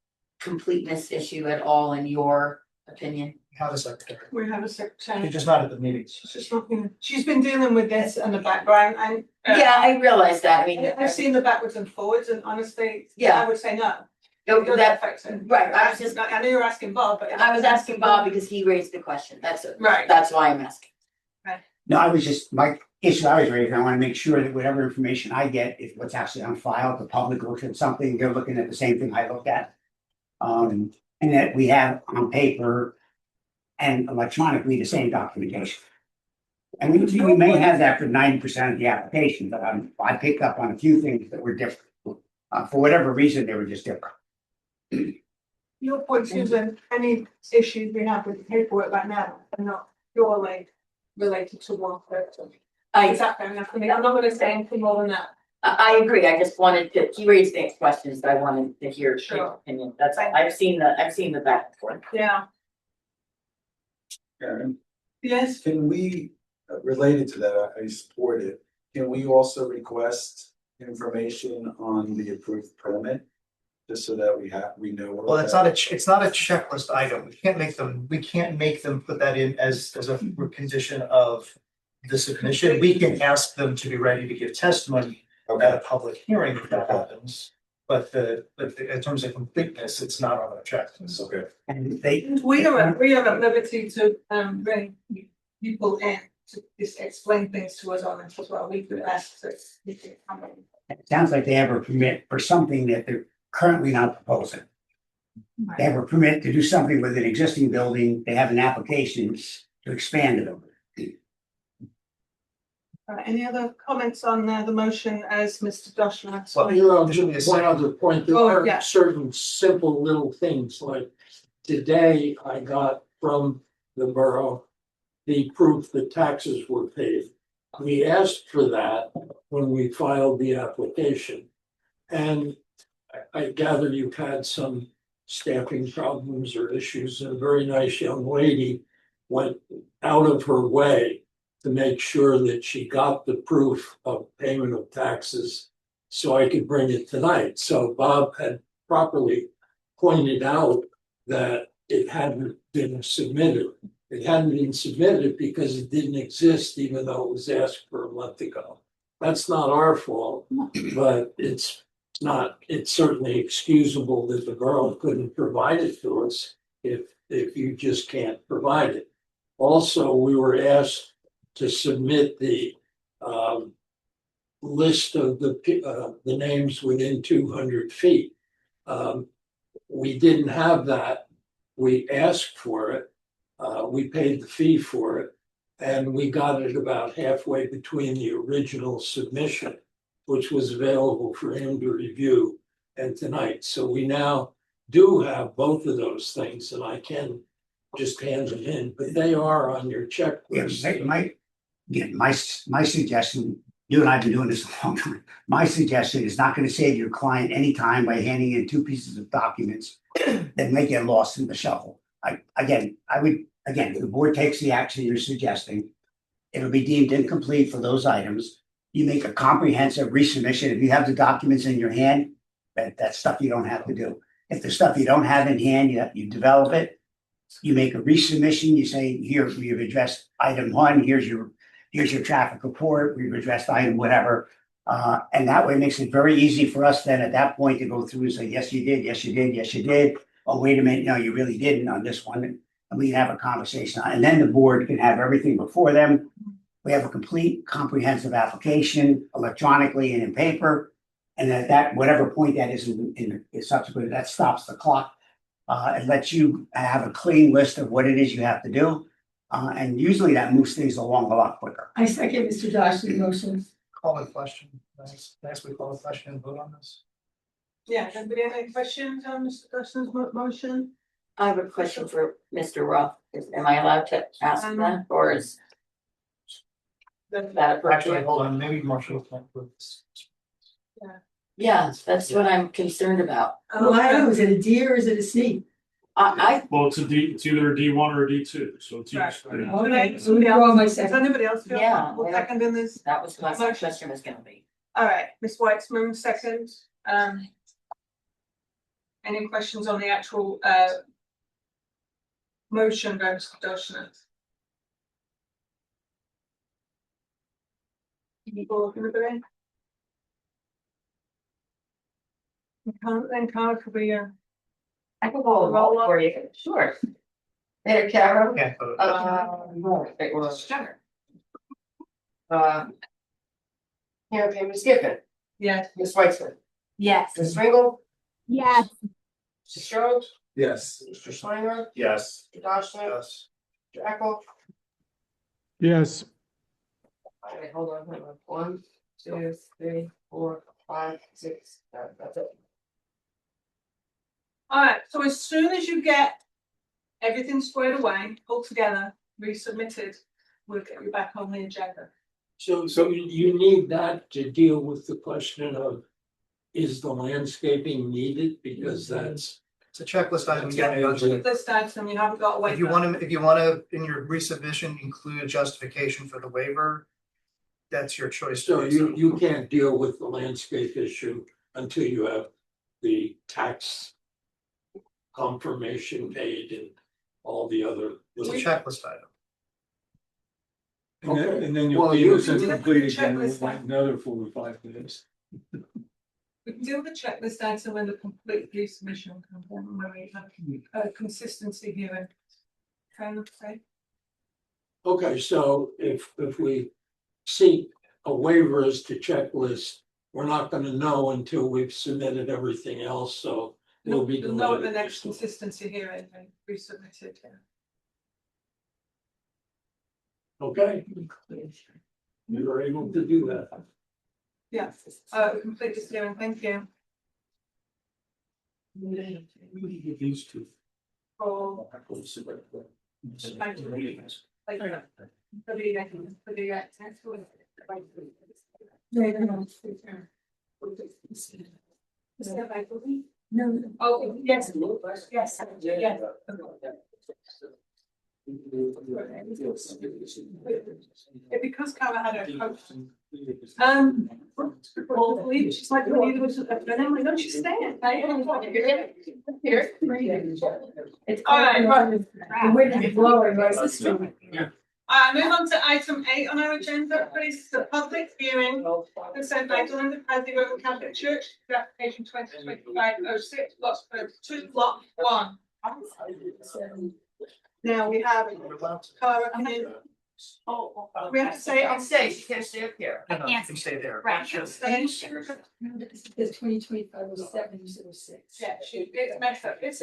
completeness issue at all in your opinion? Have a secretary. We have a secretary. She's just not at the meetings. She's been dealing with this in the background and. Yeah, I realize that. I mean, I've seen the backwards and forwards and honestly, Yeah. I would say no. no, It doesn't that, affect it. right, I was just, I know you're asking Bob, but. I was asking Bob because he raised the question. That's Right. That's why I'm asking. No, I was just, my issue I was raising, I want to make sure that whatever information I get is what's actually on file, the public looks at something, they're looking at the same thing I look at. And that we have on paper and electronically the same documentation. And we may have that for 90% of the application, but I picked up on a few things that were different. For whatever reason, they were just different. Your point, Susan, any issues we have with the paperwork right now are not purely related to one person. Is that fair enough? I mean, I'm not gonna say anything more than that. I agree. I just wanted to, he raised the questions, but I wanted to hear his Sure. opinion. That's, I've seen the back and forth. Yeah, Karen, yes, can we, related to that, I support it. Can we also request information on the approved permit? Just so that we know. Well, it's not a checklist item. We can't make them put that in as a condition of the submission. We can ask them to be ready to give testimony at a public hearing if that happens. But in terms of completeness, it's not on a checklist. Okay. And they, we are at liberty to bring people in to just explain things to us on this as well. We could ask to. it sounds like they have a permit for something that they're currently not proposing. They have a permit to do something with an existing building, they have an application to expand it over. Any other comments on the motion as Mr. Joshua? Well, Just one other point, there Oh, yeah. are certain simple little things, like today I got from the borough the proof that taxes were paid. We asked for that when we filed the application. And I gather you've had some staffing problems or issues, and a very nice young lady went out of her way to make sure that she got the proof of payment of taxes so I could bring it tonight. So Bob had properly pointed out that it hadn't been submitted. It hadn't been submitted because it didn't exist, even though it was asked for a month ago. That's not our fault, but it's certainly excusable that the borough couldn't provide it to us if you just can't provide it. Also, we were asked to submit the list of the names within 200 feet. We didn't have that. We asked for it. We paid the fee for it, and we got it about halfway between the original submission, which was available for him to review, and tonight. So we now do have both of those things, and I can just hand them in, but they are on your checklist. My suggestion, you and I have been doing this a long time. My suggestion is not gonna save your client any time by handing in 2 pieces of documents that may get lost in the shuffle. If the board takes the action you're suggesting, it'll be deemed incomplete for those items. You make a comprehensive resubmission. If you have the documents in your hand, that's stuff you don't have to do. If the stuff you don't have in hand, you develop it. You make a resubmission, you say, here, we've addressed item 1, here's your traffic report, we've addressed item whatever. And that way it makes it very easy for us then at that point to go through and say, yes, you did, yes, you did, yes, you did. Oh, wait a minute, no, you really didn't on this one. And we can have a conversation. And then the board can have everything before them. We have a complete comprehensive application electronically and in paper. And at that, whatever point that is in subsequent, that stops the clock. It lets you have a clean list of what it is you have to do. And usually that moves things along a lot quicker. I second Mr. Josh's motion. Call a question. Next we call a question and vote on this. Yeah, anybody have any questions on Mr. Dawson's motion? I have a question for Mr. Roth. Am I allowed to ask that, or is that Actually, appropriate? hold on, maybe Marshall can put this. Yeah, that's what I'm concerned about. Oh, I don't know, is it a D or is it a C? Well, it's either a D1 or a D2, so it's. Right. Okay, so withdraw my Does second. anybody else feel Yeah, comfortable seconding this? That was my question was gonna be. All right, Ms. Weitzman, second. Any questions on the actual motion by Mr. Dawson? Anybody? Can't could be I can call a roll for you, sure. Mayor Carroll. Can't vote. It was Jenner. Ms. Giffen, yes. Ms. Weitzman, Yes. Ms. Ringel, Yes. Mr. Strode, Yes. Mr. Schreiner, Yes. Mr. Dawson, Yes. Mr. Echo. Yes. All right, hold on, 1, 2, 3, 4, 5, 6, 7, that's it. All right, so as soon as you get everything squared away, pulled together, resubmitted, we'll get you back on the agenda. So you need that to deal with the question of, is the landscaping needed? Because that's. It's a checklist item. This item, you haven't got away. If you want to, in your resubmission, include a justification for the waiver, that's your choice. So you can't deal with the landscape issue until you have the tax confirmation paid and all the other. It's a checklist item. Okay. And then Well, you'll you be can do the complete again in checklist. like another 4 or 5 minutes. We can deal with the checklist item when the complete resubmission comes in, when we have a consistency hearing. Kind of say. Okay, so if we seek a waiver as to checklist, we're not gonna know until we've submitted everything else, so it'll be You'll know at the delayed. next consistency hearing and resubmitted, yeah. Okay, you are able to do that. Yeah, complete this hearing, thank you. These two. For thank you. Like, for the tax one. No. Oh, yes, yes, yes. Because Cara had a coach Hopefully, she's like, no, she's staying. Here. It's. All right. The wind is blowing, right? Move on to item 8 on our agenda, please, the public hearing consent by Glenn Paddy Roman Catholic Church, application 2025-06, lot 1. Now we have Cara, can you? We have to say I'll on stay, she can't stay up here. No, you can stay there. Right. Are you sure? It's 2025-07-06. Yeah, shoot, it's messed up. This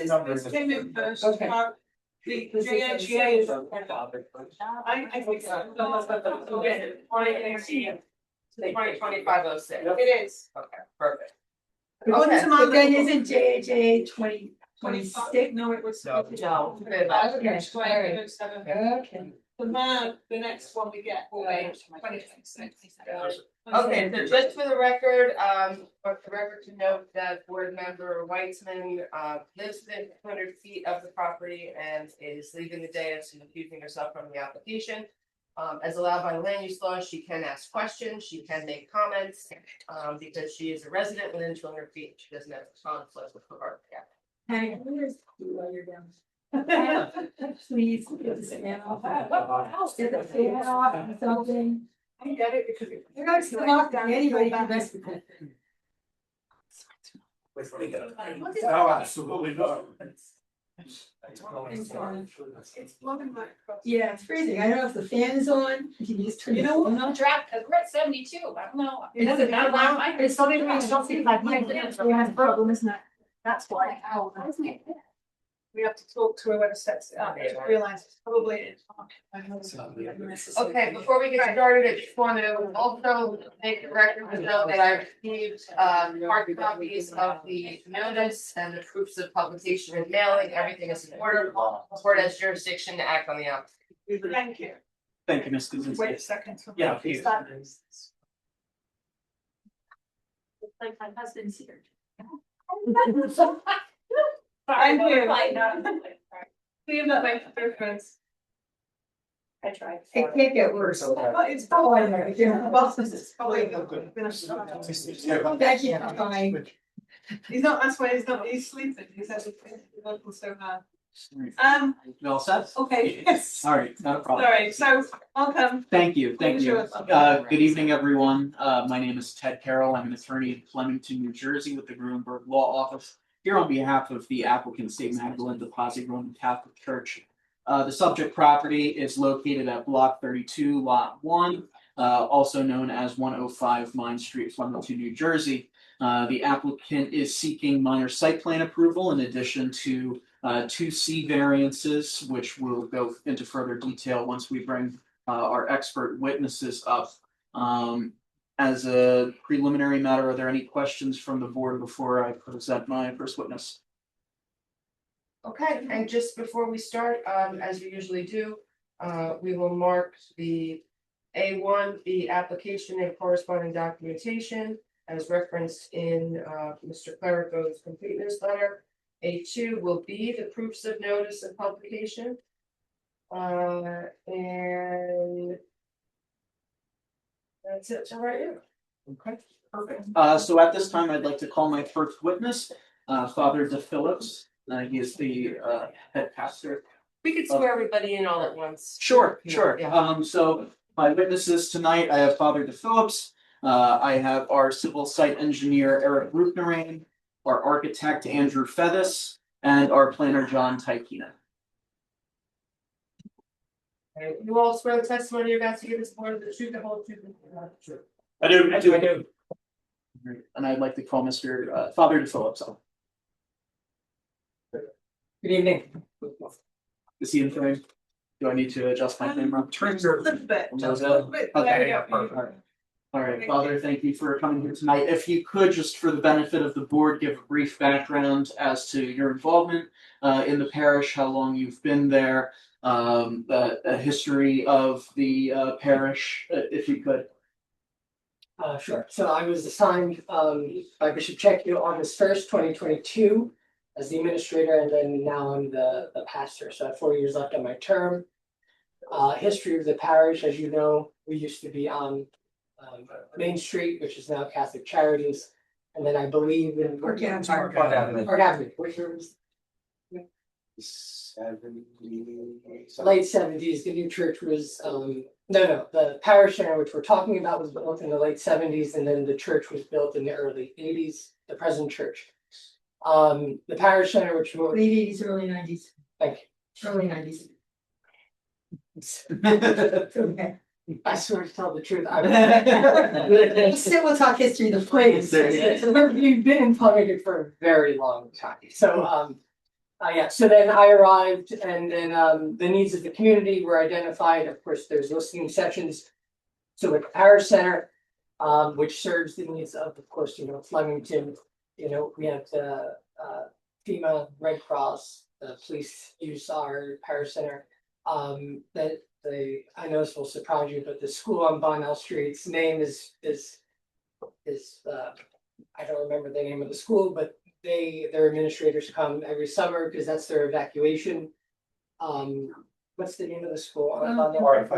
came in first. Okay. The JNGA is. I think so. The 2025-06. It is. Okay, perfect. According Okay, to my So then little- isn't JHA 2026? No, it was. No. No. Okay. Okay. The man, the next one we get will be 2026. Okay, so just for the record, for the record to note that board member Weitzman, lives within 200 feet of the property and is leaving the dais and accusing herself from the application. As allowed by land use law, she can ask questions, she can make comments, because she is a resident within 200 feet, she doesn't have a conflict with regard to that. Hang on, where's while you're down? Please get the fan off. Get the fan off or something. I get it because. You're not locked down anybody can mess with that. No, absolutely not. It's blowing my. Yeah, it's freezing. I don't know if the fan is on. You can just turn. You know what? No Draft, we're at 72, I don't know. It doesn't matter. It's something we don't see like my problem, isn't it? That's why. We have to talk to whoever sets it up, to realize it's probably. Okay, before we get started, I just want to also make the record to know that I received hard copies of the notice and the proofs of publication and mailing, everything is in order. The board has jurisdiction to act on the application. Thank you. Thank you, Ms. Kuzinski. Wait a second. Yeah, please. Like my husband's here. Thank you. I know. See you that way for difference. I tried. It can't get worse. But it's Oh, I probably. know. Yeah. Well, this is probably. Thank you. Fine. He's not, that's why he's sleeping, he's actually working so hard. You all set? Okay, yes. All right, not a problem. Sorry, so welcome. Thank you, thank you. Sure. Good evening, everyone. My name is Ted Carroll. I'm an attorney in Flemington, New Jersey with the Gruenberg Law Office. Here on behalf of the applicant, St. Magdalene Deposit Roman Catholic Church. The subject property is located at Block 32, Lot 1, also known as 105 Mine Street, Flemington, New Jersey. The applicant is seeking minor site plan approval in addition to 2C variances, which we'll go into further detail once we bring our expert witnesses up. As a preliminary matter, are there any questions from the board before I present my first witness? Okay, and just before we start, as we usually do, we will mark the A1, the application and corresponding documentation as referenced in Mr. Clerico's completeness letter. A2 will be the proofs of notice of publication. And that's it, all right, yeah. Okay, perfect. So at this time, I'd like to call my first witness, Father DePhillips. He is the head pastor. We could swear everybody in all at once. Sure, Yeah, sure. yeah. So my witnesses tonight, I have Father DePhillips. I have our civil site engineer, Eric Rupnarain, our architect, Andrew Fethis, and our planner, John Tykina. You all swear the testimony you're about to give is part of the truth, the whole truth, and nothing but the truth. I do. And I'd like to call Mr. Father DePhillips up. Good evening. Is he in frame? Do I need to adjust my camera? Just a little bit, just a little bit. Okay, There we yeah, go. perfect. All right, Thank Father, you. thank you for coming here tonight. If you could, just for the benefit of the board, give a brief background as to your involvement in the parish, how long you've been there, a history of the parish, if you could. Sure. So I was assigned by Bishop Checchio August 1st, 2022 as the administrator, and then now I'm the pastor. So I have 4 years left on my term. History of the parish, as you know, we used to be on Main Street, which is now Catholic Charities. And then I believe in. Park Avenue. Park Avenue, which was late seventies, the new church was, no, the parish center, which we're talking about, was built in the late seventies, and then the church was built in the early eighties, the present church. The parish center, which was, Late eighties, early nineties, thank early nineties. you, Okay. I swear to tell the truth. Still, we'll talk history, the Please, place. you've been in Farmington for a very long time, so, yeah, so then I arrived and then, the needs of the community were identified, of course, there's listening sessions. So with the parish center, which serves the needs of course, Flemington, we have the, FEMA, Red Cross, the police use our parish center. I know this will surprise you, but the school on Bonnell Street's name is, I don't remember the name of the school, but their administrators come every summer because that's their evacuation. What's the name of the school? on Bonnell?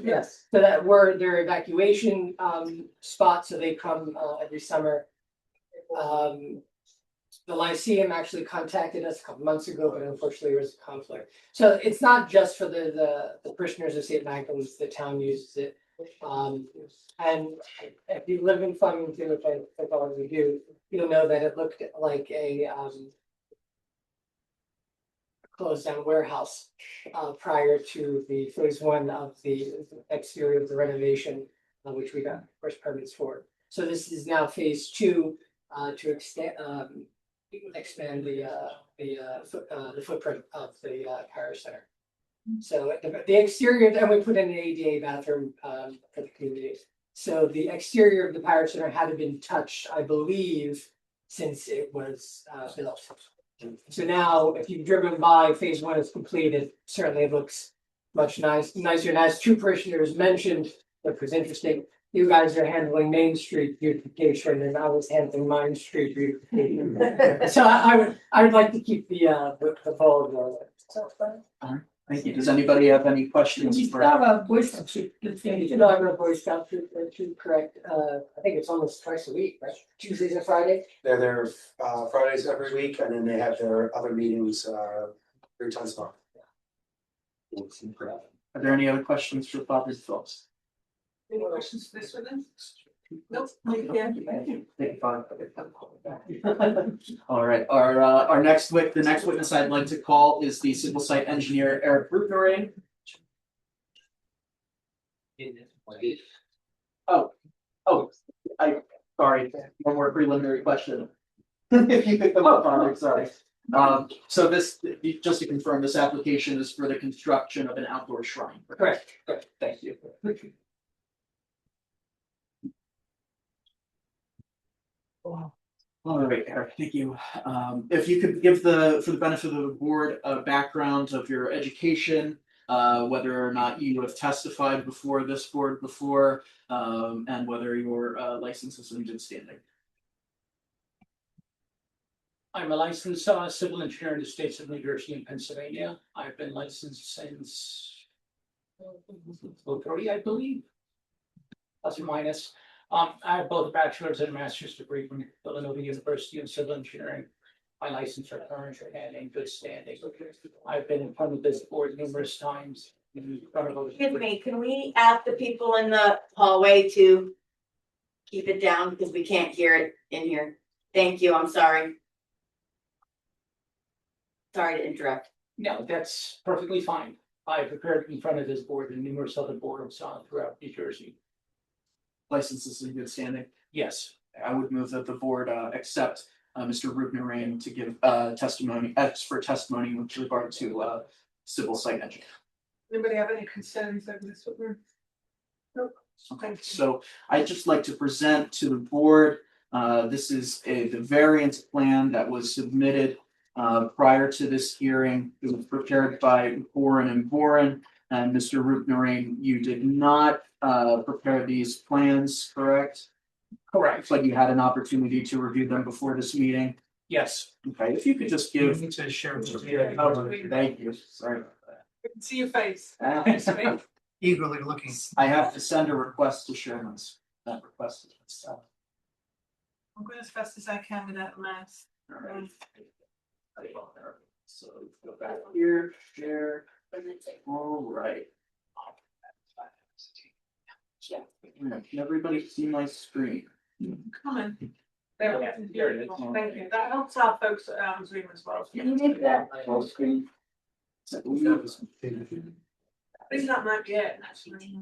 Yes, so that were their evacuation, spot, so they come, every summer. The Lyceum actually contacted us a couple months ago, but unfortunately there was a conflict. So it's not just for the parishioners of St. Magdalene's, the town uses it. And if you live in Flemington, which I think all of you do, you'll know that it looked like a closed down warehouse prior to the phase one of the exterior of the renovation, which we got first permits for. So this is now phase two to expand the footprint of the parish center. So the exterior, and we put in an ADA bathroom for the community. So the exterior of the parish center hadn't been touched, I believe, since it was built. So now, if you've driven by, phase one is completed, certainly it looks much nicer. And as two parishioners mentioned, which was interesting, you guys are handling Main Street beautification and I was handling Main Street beautification. So I would like to keep the ball going. Thank you. Does anybody have any questions? We for- have a Boy Scout troop. I'm a Boy Scout troop, correct, I think it's almost twice a week, right? Tuesdays and Fridays? They're there Fridays every week, and then they have their other meetings 3 times a month. Are there any other questions for Father Phillips? Any questions for this one then? Nope. All right, our next the next witness I'd like to call is the civil site engineer Eric Brutnering. Sorry, one more preliminary question. If you pick them up, Father, sorry. So this, just to confirm, this application is for the construction of an outdoor shrine. Correct. Thank you. All right, Eric, thank you. If you could give for the benefit of the board, a background of your education, whether or not you have testified before this board before, and whether your license is in good standing. I'm a licensed civil engineer in the states of New Jersey and Pennsylvania. I've been licensed since 2003, I believe. Plus or minus. I have both a bachelor's and a master's degree from Villanova University in civil engineering. My license are current and in good standing. I've been in front of this board numerous times. Excuse me, can we ask the people in the hallway to keep it down because we can't hear it in here? Thank you, I'm sorry. Sorry to interrupt. No, that's perfectly fine. I've appeared in front of this board and numerous other boards throughout New Jersey. License is in good standing. Yes. I would move that the board accept Mr. Brutnering to give expert testimony with regard to civil site engineering. Anybody have any concerns over this one? Nope. Okay, so I'd just like to present to the board, this is the variance plan that was submitted prior to this hearing. It was prepared by Boren and Boren, and Mr. Brutnering, you did not prepare these plans, correct? Correct. But you had an opportunity to review them before this meeting. Yes. Okay, if you could just give. Thank you, sorry about that. We can see your face. Eagerly looking. I have to send a request to share this. that request has been set. I'm going as fast as I can without a mouse. Alright. So go back here, share. All right. Can everybody see my screen? Come on. There we go. There it is. Thank you. That helps our folks at Zoom as well. Can you make that full screen? I think that might be it, actually.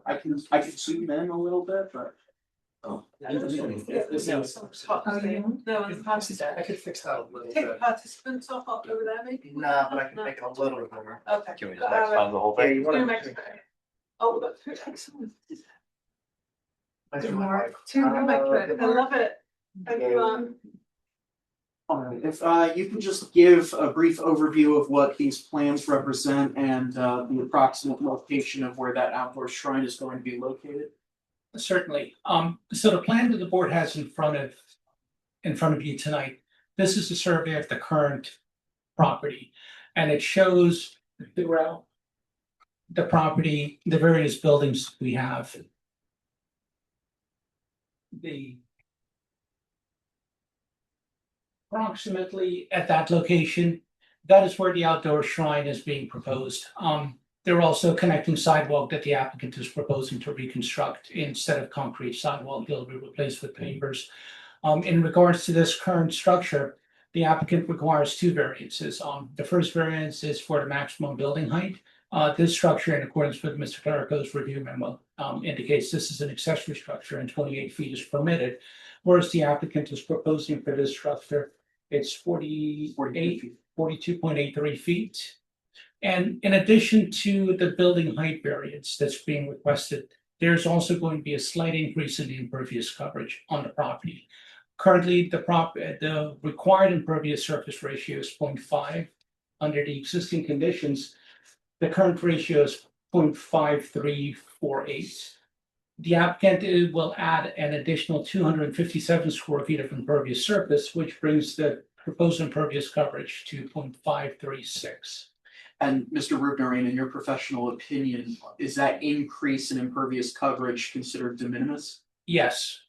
I can zoom in a little bit, but. Oh. This is some top thing. No, and I could fix that a little take bit. participants off over there, maybe? Nah, but I can make it a little bit more. Okay. Can we just max out the whole Yeah, thing? you wanna- Zoom expert. Oh, that's good. Excellent. That's Zoom right. expert. I love it. Thank you, Mark. Alright, if you can just give a brief overview of what these plans represent and the approximate location of where that outdoor shrine is going to be located. Certainly. So the plan that the board has in front of you tonight, this is a survey of the current property. And it shows throughout the property, the various buildings we have. The approximately at that location, that is where the outdoor shrine is being proposed. They're also connecting sidewalk that the applicant is proposing to reconstruct. Instead of concrete sidewalk, it'll be replaced with pavers. In regards to this current structure, the applicant requires two variances. The first variance is for the maximum building height. This structure, in accordance with Mr. Clerico's review memo, indicates this is an accessory structure and 28 feet is permitted. Whereas the applicant is proposing for this structure, it's 42.83 feet. And in addition to the building height variance that's being requested, there's also going to be a slight increase in the impervious coverage on the property. Currently, the required impervious surface ratio is 0.5. Under the existing conditions, the current ratio is 0.5348. The applicant will add an additional 257 square feet of impervious surface, which brings the proposed impervious coverage to 0.536. And Mr. Rubinstein, in your professional opinion, is that increase in impervious coverage considered de minimis? Yes.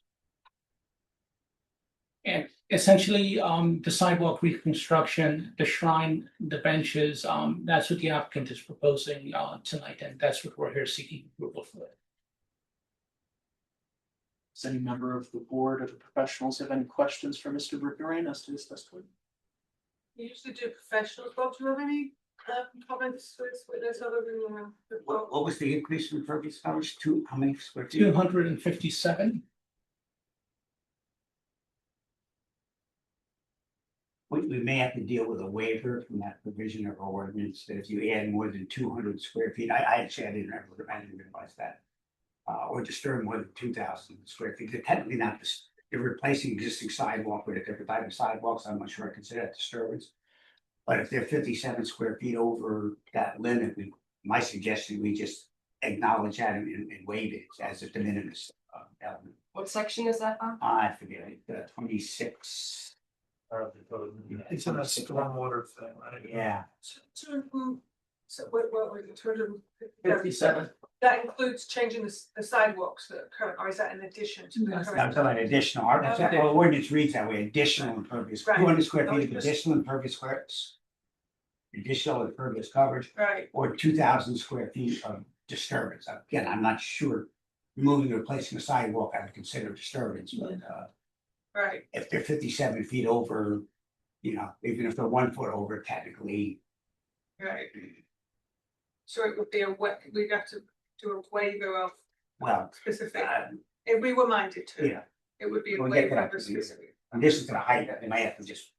And essentially, the sidewalk reconstruction, the shrine, the benches, that's what the applicant is proposing tonight, and that's what we're here seeking approval for. Does any member of the board or the professionals have any questions for Mr. Rubinstein as to this testimony? You usually do professionals. Bob, do you have any comments with this other than? What was the increase in impervious coverage? How many square feet? 257. We may have to deal with a waiver from that provision of our ordinance that if you add more than 200 square feet, I actually I didn't realize that. Or disturb more than 2,000 square feet. They're technically not, you're replacing existing sidewalk with a different type of sidewalks. I'm not sure I consider that disturbance. But if they're 57 square feet over that limit, my suggestion, we just acknowledge that and waive it as a de minimis element. What section is that on? I forget, 26. It's in a stormwater thing, right? Yeah. So what was it, 57. That includes changing the sidewalks that are current, or is that in addition to the I'm current? talking about additional, our ordinance reads that way, additional impervious, Right. 200 square No, feet of just- additional impervious squares. Additional impervious coverage, Right, or 2,000 square feet of disturbance. Again, I'm not sure. Removing or replacing a sidewalk, I would consider disturbance, but right, if they're 57 feet over, even if they're 1 foot over, technically. right. So it would be we'd have to do a waiver of Well, specific, if we were minded to. yeah, It would be a We'll get waiver that. of a specific. in addition to the height, they might have to just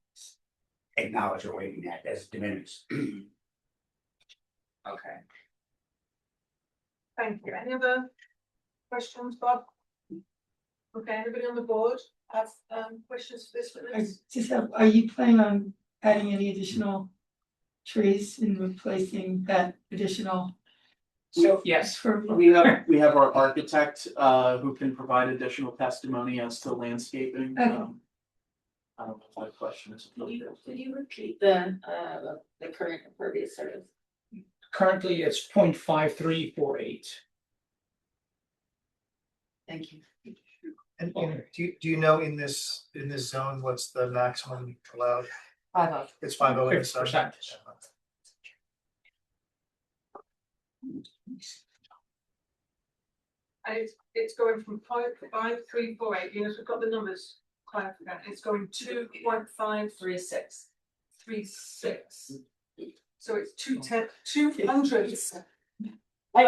acknowledge or waiving that as de minimis. Okay. Thank you. Any other questions, Bob? Okay, anybody on the board have questions for this witness? Are you planning on adding any additional trees and replacing that additional? So Yes. we have our architect who can provide additional testimony as to landscaping. Okay. I don't know if that question is. Could you repeat the current impervious surface? Currently, it's 0.5348. Thank you. And do you know in this zone, what's the maximum allowed? It's 508. 50%. And it's going from 5.348, you know, we've got the numbers, quite forgot, it's going 2.536. 36. So it's 200. I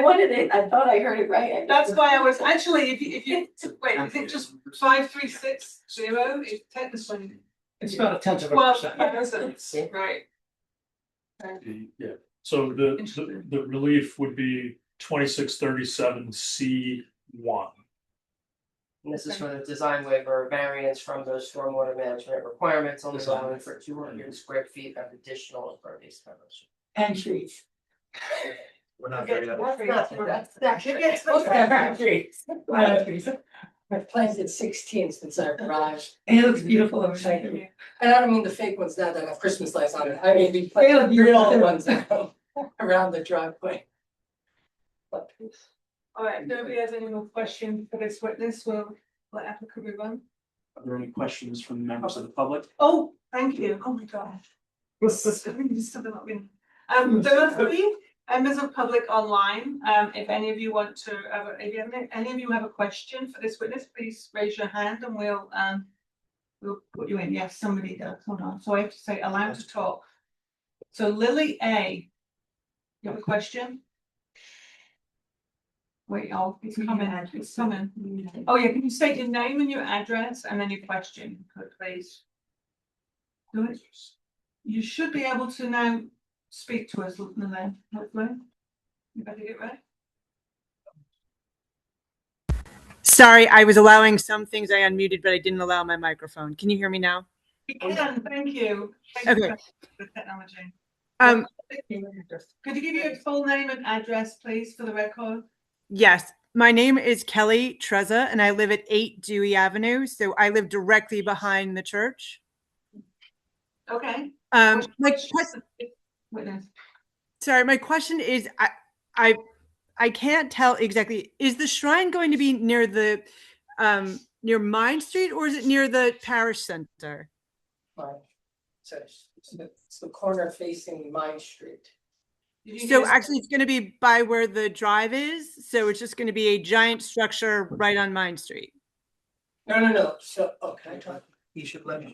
wanted it, I thought I heard it right. That's why I was, actually, if you, wait, is it just 5360 is technically? It's about a tenth of a Well, percent. right. Yeah, so the relief would be 2637C1. And this is for the design waiver variance from those stormwater management requirements, only allowing for 200 square feet of additional impervious coverage. And trees. We're not there yet. I've planted 16 since I arrived. And it looks beautiful over Thank there. you. And I don't mean the fake ones now that have Christmas lights on it. I mean the They look beautiful. real ones around the driveway. All right, if nobody has any more questions for this witness, we'll let applicant move on. Are there any questions from members of the public? Oh, thank you, oh my god. There are 3 members of public online, if any of you want to, if any of you have a question for this witness, please raise your hand and we'll put you in. Yes, somebody does, hold on, so I have to say allowed to talk. So Lily A, you have a question? Wait, oh, it's coming, it's coming. Oh yeah, can you state your name and your address and then your question, please? Do it. You should be able to now speak to us, Lynn, hopefully. You better get ready. Sorry, I was allowing some things I unmuted, but I didn't allow my microphone. Can you hear me now? We can, thank you. Thank Okay. you for the technology. Um, Could you give your full name and address, please, for the record? yes, my name is Kelly Trezza and I live at 8 Dewey Avenue. So I live directly behind the church. Okay. My Witness. sorry, my question is, I can't tell exactly, is the shrine going to be near the, near Mine Street or is it near the parish center? So it's the corner facing Mine Street. So actually it's going to be by where the drive is. So it's just going to be a giant structure right on Mine Street. No. So, can I talk? You should let him.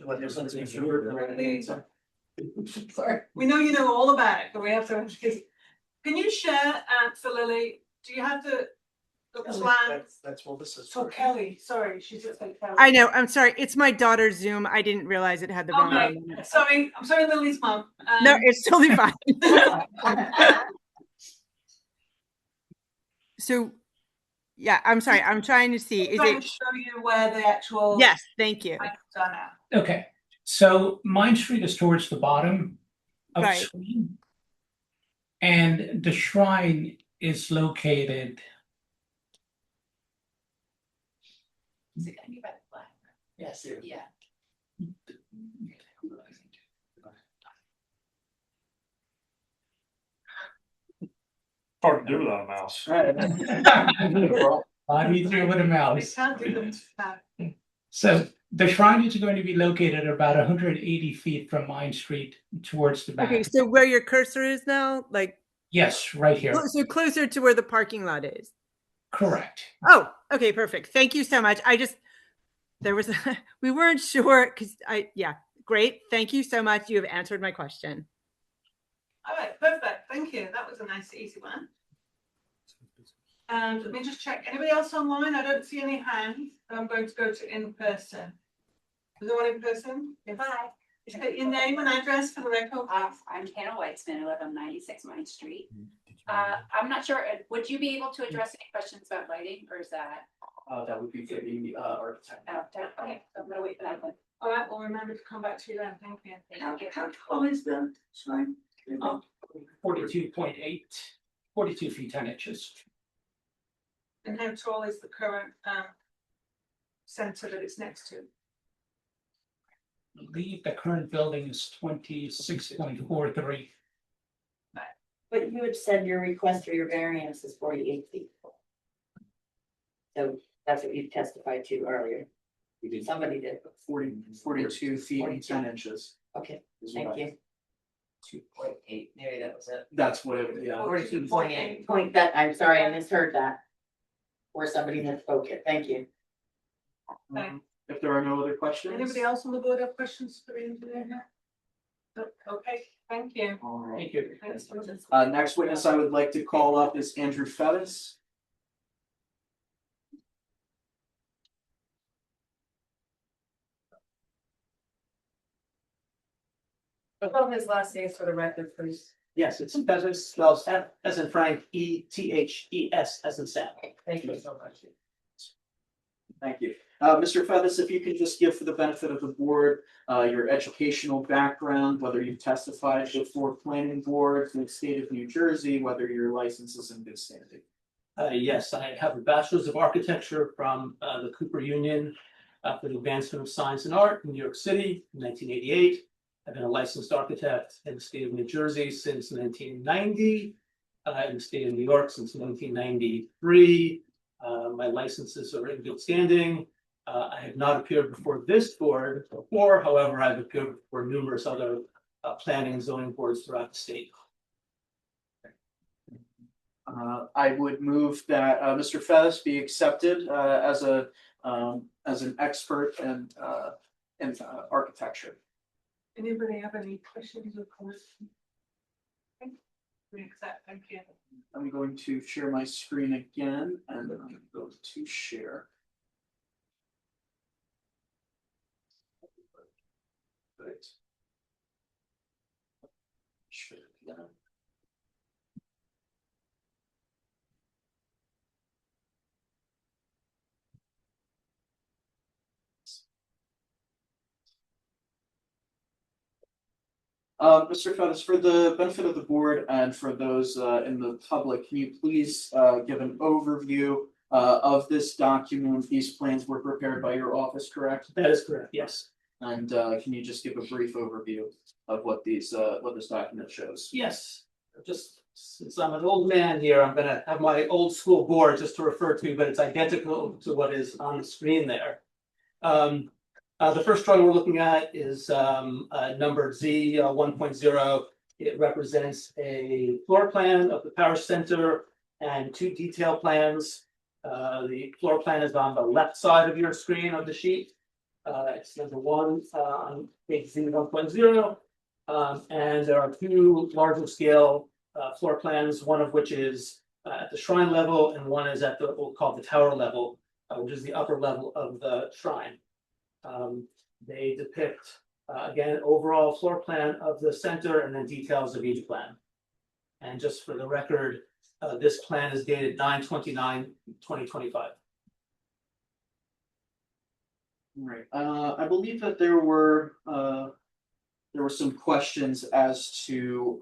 Sorry. We know you know all about it, but we have to. Can you share for Lily? Do you have the plan? That's what this is. Oh, Kelly, sorry, she's just like Kelly. I know. I'm sorry. It's my daughter's Zoom. I didn't realize it had the wrong Okay, name. sorry. I'm sorry, Lily's mom. No, it's totally fine. So, yeah, I'm sorry. I'm trying to see. Is Trying it? to show you where the actual. Yes, thank you. items are now. Okay, so Mine Street is towards the bottom of the Right. screen. And the shrine is located. Is it any better? Yes, yeah. Hard to do without a mouse. A lot easier with a We mouse. can't do them. So the shrine is going to be located about 180 feet from Mine Street towards the back. Okay, so where your cursor is now, like, Yes, right here. so closer to where the parking lot is. Correct. Oh, okay, perfect. Thank you so much. There was, we weren't sure because yeah, great. Thank you so much. You have answered my question. All right, perfect. Thank you. That was a nice, easy one. And let me just check. Anybody else online? I don't see any hands. I'm going to go to in person. Is there one in person? Yes. Hi. Is it your name and address for the record? I'm Hannah Weitzman, I live on 96 Mine Street. I'm not sure, would you be able to address any questions about lighting, or is that? That would be for the architect. Okay, so I'm gonna wait for that one. All right, we'll remember to come back to you then. Thank you. How tall is the shrine? 42.8, 42 feet 10 inches. And how tall is the current center that it's next to? I believe the current building is 26.43. But you had said your request for your variance is 48 feet. So That's what you testified to earlier. Somebody did. 42 feet and 10 inches. Okay, thank you. 2.8, maybe that was it. That's what it, yeah. 42.8. Point that, I'm sorry, I misheard that. Or somebody misspoke it, thank you. If there are no other questions. Anybody else on the board have questions for the engineer here? No? Okay, thank you. All right. Thank you. Thanks, Jordan. Next witness I would like to call up is Andrew Fettis. Spell his last name for the record, please. Yes, it's Fethes, spells F as in Frank, ETHES as in Sam. Thank you so much. Thank you. Mr. Fettis, if you can just give for the benefit of the board, your educational background, whether you've testified before planning boards in the state of New Jersey, whether your license is in good standing. Yes, I have a bachelor's of architecture from the Cooper Union for the Advancement of Science and Art in New York City in 1988. I've been a licensed architect in the state of New Jersey since 1990, in the state of New York since 1993. My licenses are in good standing. I have not appeared before this board before, however, I've appeared before numerous other planning and zoning boards throughout the state. I would move that Mr. Fettis be accepted as an expert in architecture. Anybody have any questions or comments? Okay, we accept, thank you. I'm going to share my screen again and I'm going to go to share. Great. Share again. Mr. Fettis, for the benefit of the board and for those in the public, can you please give an overview of this document? These plans were prepared by your office, correct? That is correct, yes. And can you just give a brief overview of what this document shows? Yes, just since I'm an old man here, I'm gonna have my old school board just to refer to, but it's identical to what is on the screen there. The first drawing we're looking at is number Z 1.0. It represents a floor plan of the parish center and two detail plans. The floor plan is on the left side of your screen of the sheet. It's number one on page Z 1.0. And there are two larger scale floor plans, one of which is at the shrine level and one is at the what we'll call the tower level, which is the upper level of the shrine. They depict, again, overall floor plan of the center and then details of each plan. And just for the record, this plan is dated 9/29/2025. Right. I believe that there were some questions as to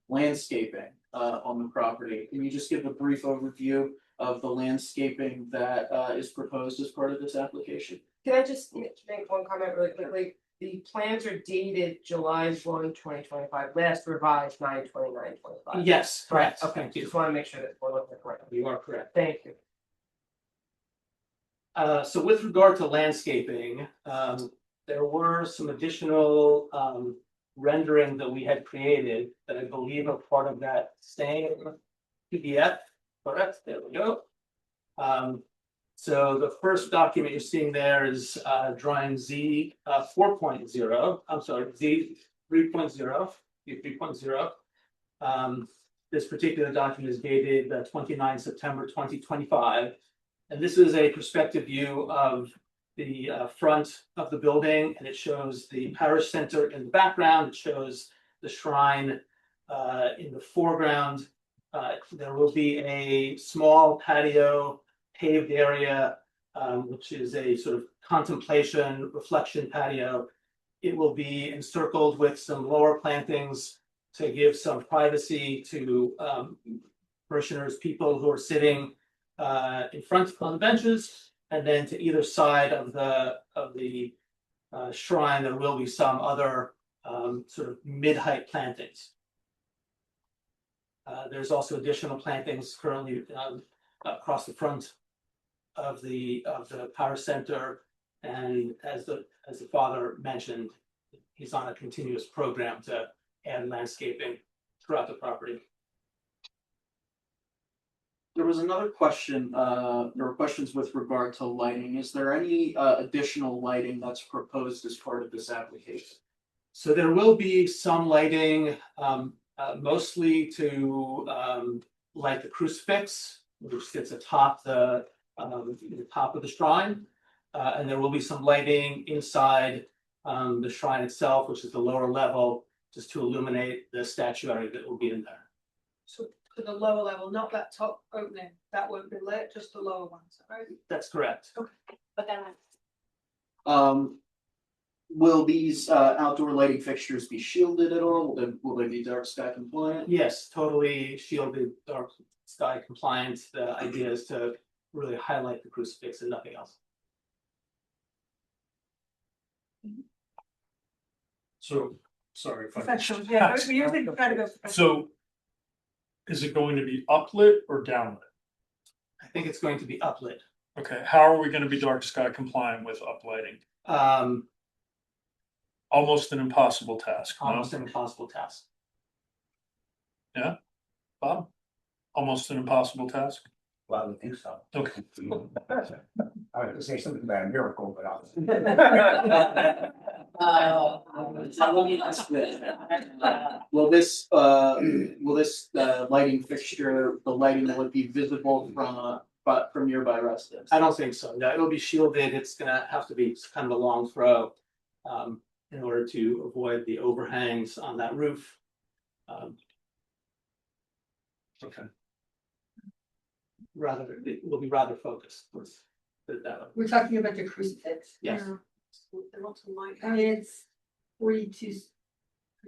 landscaping on the property. Can you just give a brief overview of the landscaping that is proposed as part of this application? Can I just make one comment really quickly? The plans are dated July 1, 2025, last revised 9/29/25. Yes, correct. Okay, Thank you. just want to make sure that we're looking correctly. You are correct. Thank you. So with regard to landscaping, there were some additional rendering that we had created that I believe are part of that same PDF. Correct, there we go. So the first document you're seeing there is drawing Z 4.0. I'm sorry, Z 3.0. Z 3.0. This particular document is dated 29 September 2025. And this is a perspective view of the front of the building, and it shows the parish center in the background. It shows the shrine in the foreground. There will be a small patio paved area, which is a sort of contemplation reflection patio. It will be encircled with some lower plantings to give some privacy to parishioners, people who are sitting in front on the benches, and then to either side of the shrine, there will be some other sort of mid-height plantings. There's also additional plantings currently across the front the power center. And as the father mentioned, he's on a continuous program to add landscaping throughout the property. There was another question, there were questions with regard to lighting. Is there any additional lighting that's proposed as part of this application? So there will be some lighting, mostly to light the crucifix, which sits atop the top of the shrine. And there will be some lighting inside the shrine itself, which is the lower level, just to illuminate the statuary that will be in there. So to the lower level, not that top opening, that won't be lit, just the lower ones, right? That's correct. Okay. But then Will these outdoor lighting fixtures be shielded at all? Will they be dark sky compliant? Yes, totally shielded, dark sky compliant. The idea is to really highlight the crucifix and nothing else. So, sorry if I. Professional, yeah, we usually try to go. So is it going to be uplit or downlit? I think it's going to be uplit. Okay, how are we gonna be dark sky compliant with uplighting? Almost an impossible task, no? Almost an impossible task. Yeah, Bob? Almost an impossible task? Well, I would think so. Okay. I was gonna say something about a miracle, but I'll. Will this lighting fixture, the lighting, will it be visible from nearby residents? I don't think so. No, it'll be shielded. It's gonna have to be kind of a long throw in order to avoid the overhangs on that roof. Okay. Rather, it will be rather focused. Let's put it that way. We're talking about the crucifix. Yes. They want to light. I mean, it's 42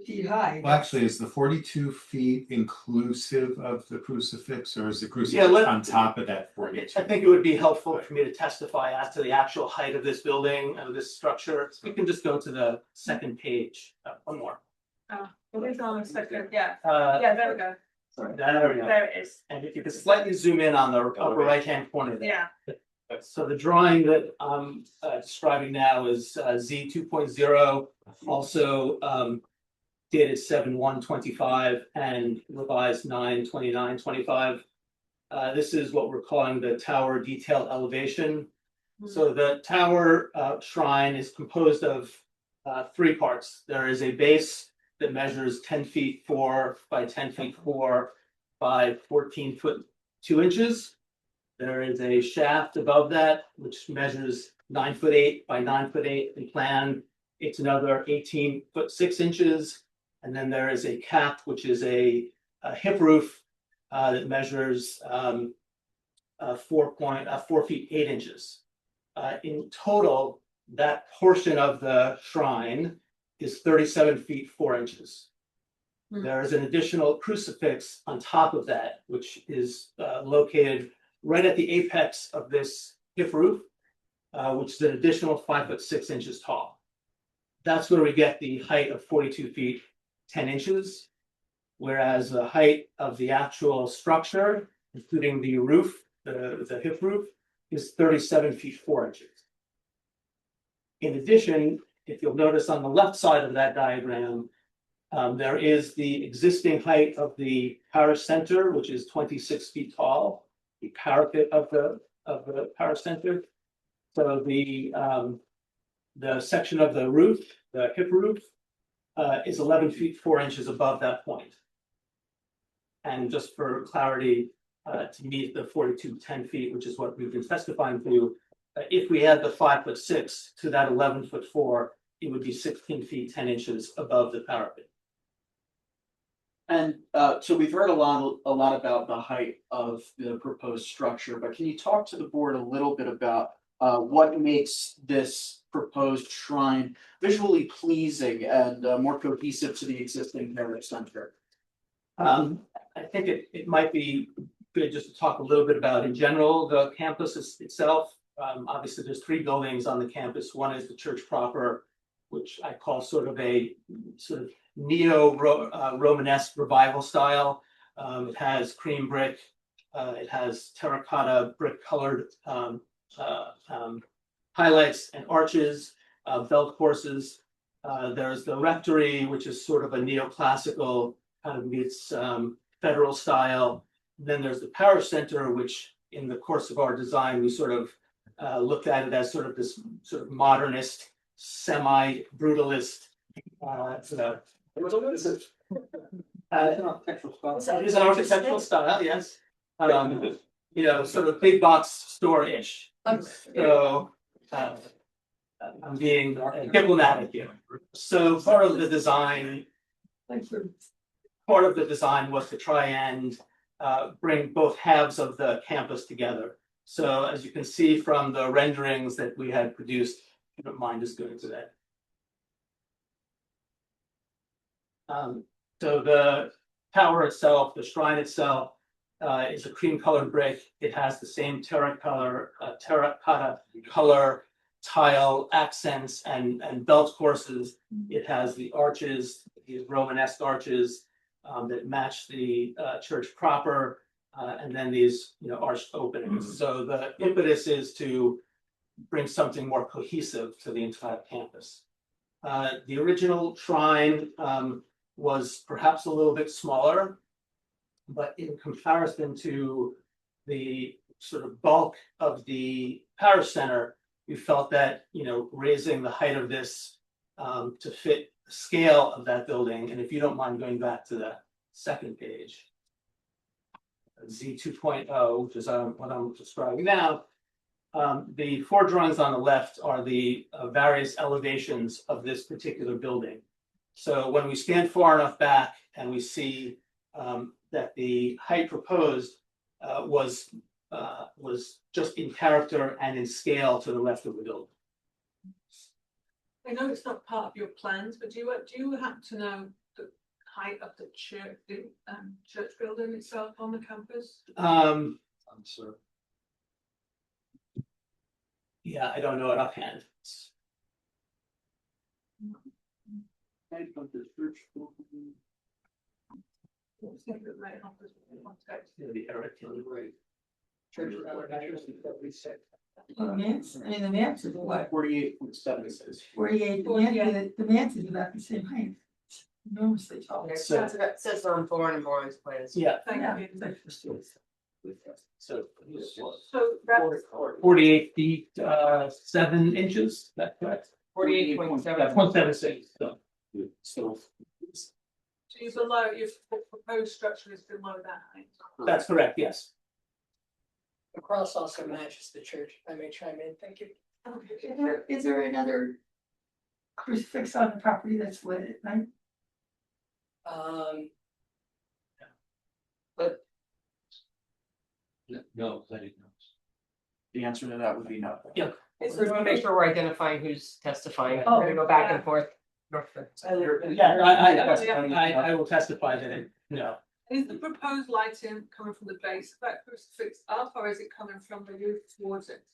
feet high. Well, actually, is the 42 feet inclusive of the crucifix, or is the Yeah, crucifix on top of that 42? I think it would be helpful for me to testify as to the actual height of this building and this structure. We can just go to the second page. One more. Oh, it is on a second, yeah, Uh, yeah, there we go, There we go. there it is, And if you could slightly zoom in on the upper right-hand corner there. yeah. So the drawing that I'm describing now is Z 2.0, also dated 7/1/25 and revised 9/29/25. This is what we're calling the tower detailed elevation. So the tower shrine is composed of three parts. There is a base that measures 10 feet 4 by 10 feet 4 by 14 foot 2 inches. There is a shaft above that, which measures 9 foot 8 by 9 foot 8 in plan. It's another 18 foot 6 inches. And then there is a cap, which is a hip roof that measures 4 feet 8 inches. In total, that portion of the shrine is 37 feet 4 inches. There is an additional crucifix on top of that, which is located right at the apex of this hip roof, which is an additional 5 foot 6 inches tall. That's where we get the height of 42 feet 10 inches, whereas the height of the actual structure, including the roof, the hip roof, is 37 feet 4 inches. In addition, if you'll notice on the left side of that diagram, there is the existing height of the parish center, which is 26 feet tall, the parapet of the parish center. So the section of the roof, the hip roof, is 11 feet 4 inches above that point. And just for clarity, to meet the 42 10 feet, which is what we've been testifying to, if we add the 5 foot 6 to that 11 foot 4, it would be 16 feet 10 inches above the parapet. And so we've heard a lot about the height of the proposed structure, but can you talk to the board a little bit about what makes this proposed shrine visually pleasing and more cohesive to the existing parish center? I think it might be good just to talk a little bit about, in general, the campus itself. Obviously, there's 3 buildings on the campus. One is the church proper, which I call sort of neo-Romanesque revival style. It has cream brick, it has terracotta brick colored highlights and arches, belt courses. There's the rectory, which is sort of a neoclassical kind of meets federal style. Then there's the parish center, which in the course of our design, we sort of looked at it as sort of this sort of modernist, semi-brutalist. It is an architectural style, yes. You know, sort of big box store-ish. So I'm being diplomatic here. So part of the design was to try and bring both halves of the campus together. So as you can see from the renderings that we had produced, if you don't mind just going to that. So the tower itself, the shrine itself, is a cream colored brick. It has the same terracotta color tile accents and belt courses. It has the arches, these Romanesque arches that match the church proper, and then these arched openings. So the impetus is to bring something more cohesive to the entire campus. The original shrine was perhaps a little bit smaller, but in comparison to the sort of bulk of the parish center, we felt that raising the height of this to fit the scale of that building. And if you don't mind going back to the second page, Z 2.0, which is what I'm describing now. The four drawings on the left are the various elevations of this particular building. So when we stand far enough back and we see that the height proposed was just in character and in scale to the left of the building. I know it's not part of your plans, but do you happen to know the height of the church building itself on the campus? I'm sorry. Yeah, I don't know it offhand. Well, the maps, the maps is what? 48.76. 48, the maps is about the same height. Enormously tall. It says on Bourne and Bourne's plans. Yeah. Thank you. So that's 48 feet 7 inches. That's correct. 48.76. So you're below, your proposed structure is below that height. that's correct. Yes. The cross also matches the church, if I may chime in, thank you. Is there another crucifix on the property that's lit at night? But No, I didn't know. The answer to that would be no. Yeah. So we want to make sure we're identifying who's testifying. Oh, We're gonna go back and forth. Yeah, I will testify that it, no. Is the proposed lighting coming from the base of that crucifix up, or is it coming from the roof towards it?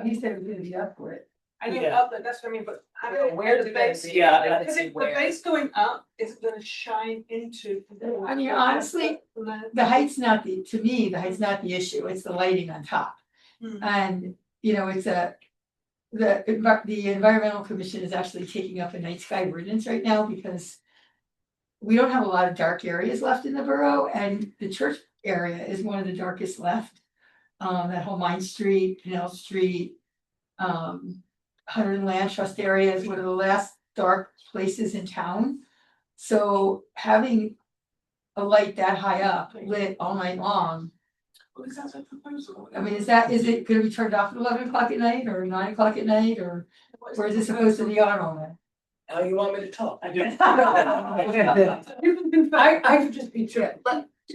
He said it was gonna be up for it. I know Yeah. up there, that's what I mean, but how Yeah, where the the base? base- Yeah, Because if the base going up, is it gonna shine into? I mean, honestly, the height's not to me, the height's not the issue, it's the lighting on top. Hmm. And, it's the environmental commission is actually taking up a night sky ordinance right now because we don't have a lot of dark areas left in the borough, and the church area is one of the darkest left. That whole Mine Street, Canal Street, Hunter and Land Trust area is one of the last dark places in town. So having a light that high up lit all night long, What is that a proposal? I mean, is it gonna be turned off at 11 o'clock at night or 9 o'clock at night, or is it supposed to be on all night? now you want me to talk? I do. I could just be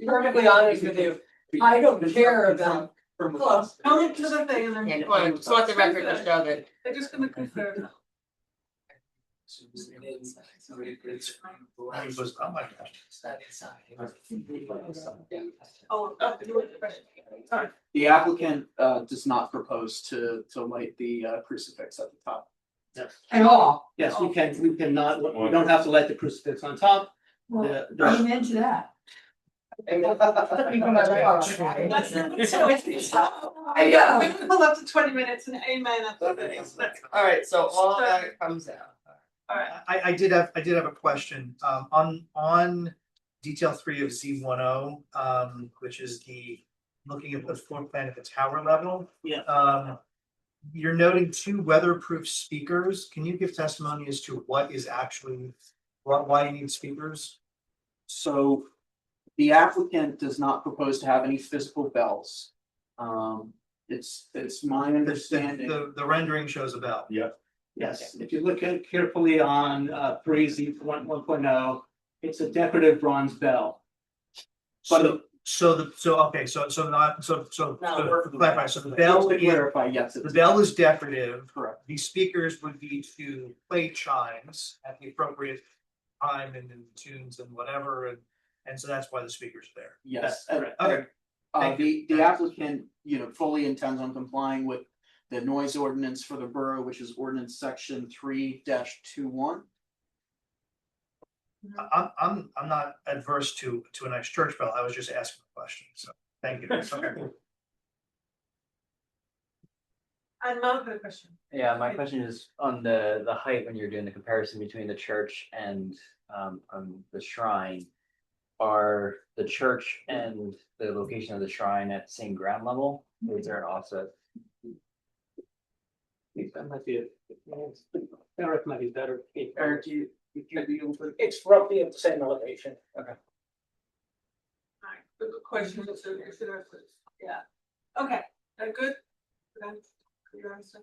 perfectly honest with you, I don't care about. Come to the thing and then. Yeah, well, just want the record to show that. They're just gonna confirm. Oh, you were the question. Sorry. The applicant does not propose to light the crucifix at the top. At all? Yes, we cannot, we don't have to light the crucifix on top. Well, The- amen to that. Let's not we pull up to 20 minutes and amen. All right, so all of that comes out. Alright, I did have a question, on detail 3 of Z10, which is looking at the floor plan at the tower level. Yeah. You're noting 2 weatherproof speakers. Can you give testimony as to what is actually, why you need speakers? So the applicant does not propose to have any physical bells. It's my understanding. The rendering shows a bell. Yeah. Yes, if you look at carefully on 3Z1.0, it's a decorative bronze bell. So clarify, so the bell, To clarify, yes, the bell is decorative. correct. These speakers would be to play chimes at the appropriate time and in tunes and whatever, and so that's why the speakers are there. Yes. Okay. Thank The applicant, fully intends on complying with the noise ordinance for the borough, which is ordinance section 3-21. I'm not adverse to a nice church bell. I was just asking a question, so thank you. Okay. and Mark had a question. Yeah, my question is on the height when you're doing the comparison between the church and the shrine. Are the church and the location of the shrine at the same ground level? Or is there an offset? That might be Eric might be better. Eric, you be able to? It's roughly at the same elevation. Okay. Alright, good question, yeah, okay, good? Good answer.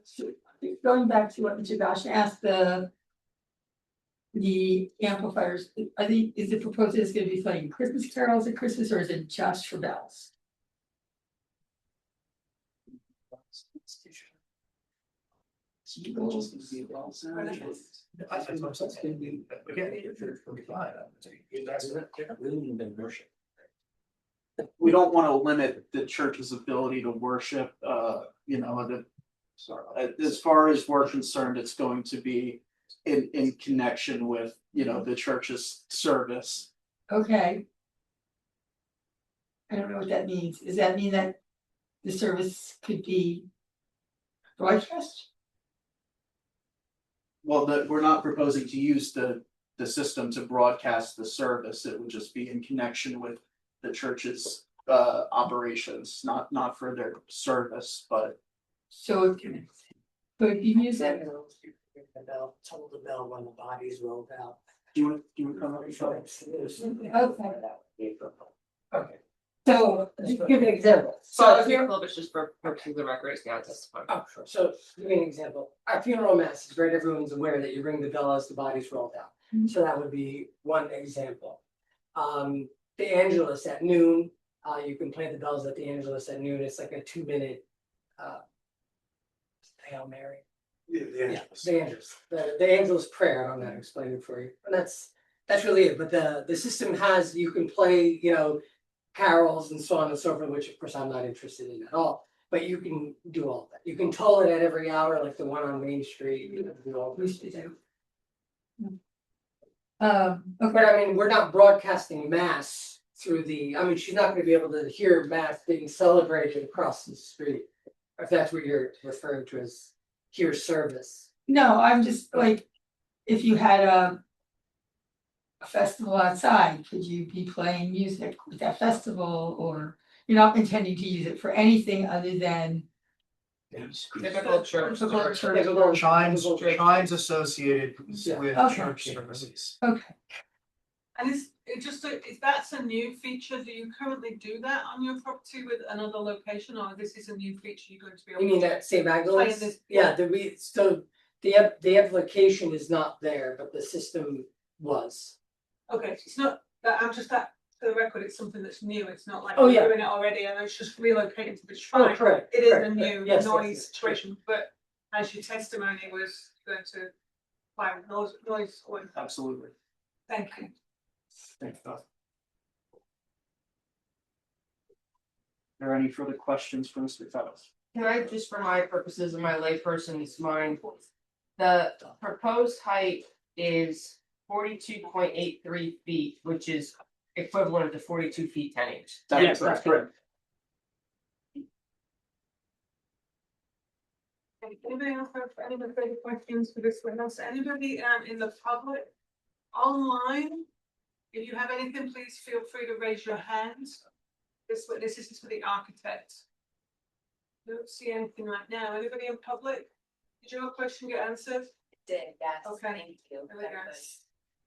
Going back to what Mr. Gosh asked, the amplifiers, I think, is it proposed it's gonna be playing Christmas carols at Christmas, or is it just for bells? We don't want to limit the church's ability to worship, as far as we're concerned, it's going to be in connection with, the church's service. Okay. I don't know what that means. Does that mean that the service could be broadcast? Well, we're not proposing to use the system to broadcast the service. It would just be in connection with the church's operations, not for their service, but. So could you use it? The bell, toll the bell when the body's rolled out. Do you want to come up and show us? Okay. So, give an example. So if you're a little bit just for purposes of the record, it's not testifying. Oh, sure. So give me an example. Our funeral mass is great. Everyone's aware that you ring the bell as the body's rolled out. So that would be one example. The Angelus at noon, you can play the bells at the Angelus at noon. It's like a 2-minute Hail Mary. Yeah, the Angelus. The Angelus prayer. I'm not explaining it for you. And that's really it. But the system has, you can play, carols and so on and so forth, which of course I'm not interested in at all. But you can do all that. You can toll it at every hour, like the one on Main Street. You can do all this. Okay. But I mean, we're not broadcasting mass through she's not gonna be able to hear mass being celebrated across the street. If that's what you're referring to as hear service. No, I'm just like, if you had a festival outside, could you be playing music with that festival, or you're not intending to use it for anything other than Typical church. Chimes associated with Okay. church services. Okay. And is that's a new feature, do you currently do that on your property with another location, or this is a new feature you're going to be able to? You mean at St. play Magdalene's? this- Yeah, the application is not there, but the system was. Okay, it's not, that I'm just that, for the record, it's something that's new, it's not like Oh, we're yeah. doing it already and it's just relocating to the shrine. Correct. It is a correct, new yes, noise yes. situation, but as your testimony was going to apply noise, Absolutely. thank you. Thanks, Beth. Are there any further questions for Mr. Fellows? Can I just, for my purposes and my layperson's mind, the proposed height is 42.83 feet, which is equivalent to 42 feet 10 inches. Yes, that's correct. Anybody else have any further questions for this witness? Anybody in the public online? If you have anything, please feel free to raise your hands. This witness, this is for the architect. Don't see anything right now. Anybody in public? Did your question get answered? Did, yes. Okay. Thank you. There we go.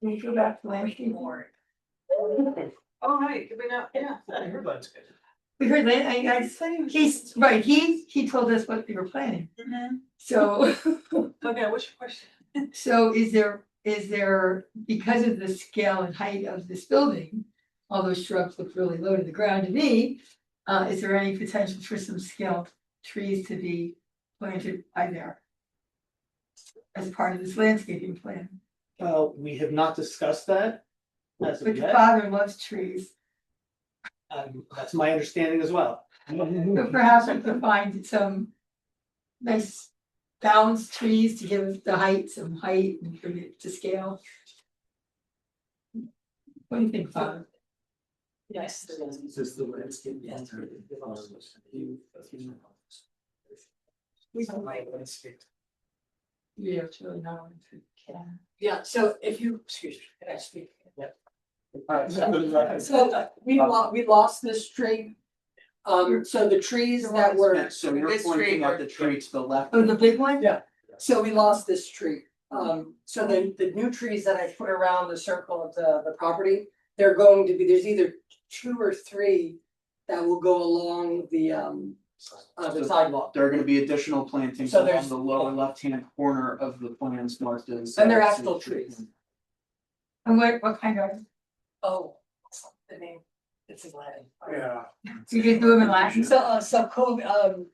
Can you go back to landscape? Oh, right, did we not? Yeah. We heard that, he's, right, he told us what they were planning, so. Okay, what's your question? So is there, because of the scale and height of this building, all those shrubs look really low to the ground to me, is there any potential for some scaled trees to be planted by there? As part of this landscaping plan, We have not discussed that as but of your yet. father loves trees, That's my understanding as well. so perhaps we can find some nice balanced trees to give the height some height and bring it to scale. What do you think, Father? Yes. This is the landscape. Yeah, it's really not. Yeah, so if you, excuse me, can I speak? Yep. So we lost this tree. So the trees that were. So you're pointing at the tree to the left. Oh, the big one? Yeah, so we lost this tree. So the new trees that I put around the circle of the property, they're going to be, there's either 2 or 3 that will go along the sidewalk. There are gonna be additional plantings So along there's- the lower left-hand corner of the plans marked as. And they're actual trees. And what kind of, Oh, what's the name? It's in Latin. Yeah. so you can do them in Latin? So, Zolkova.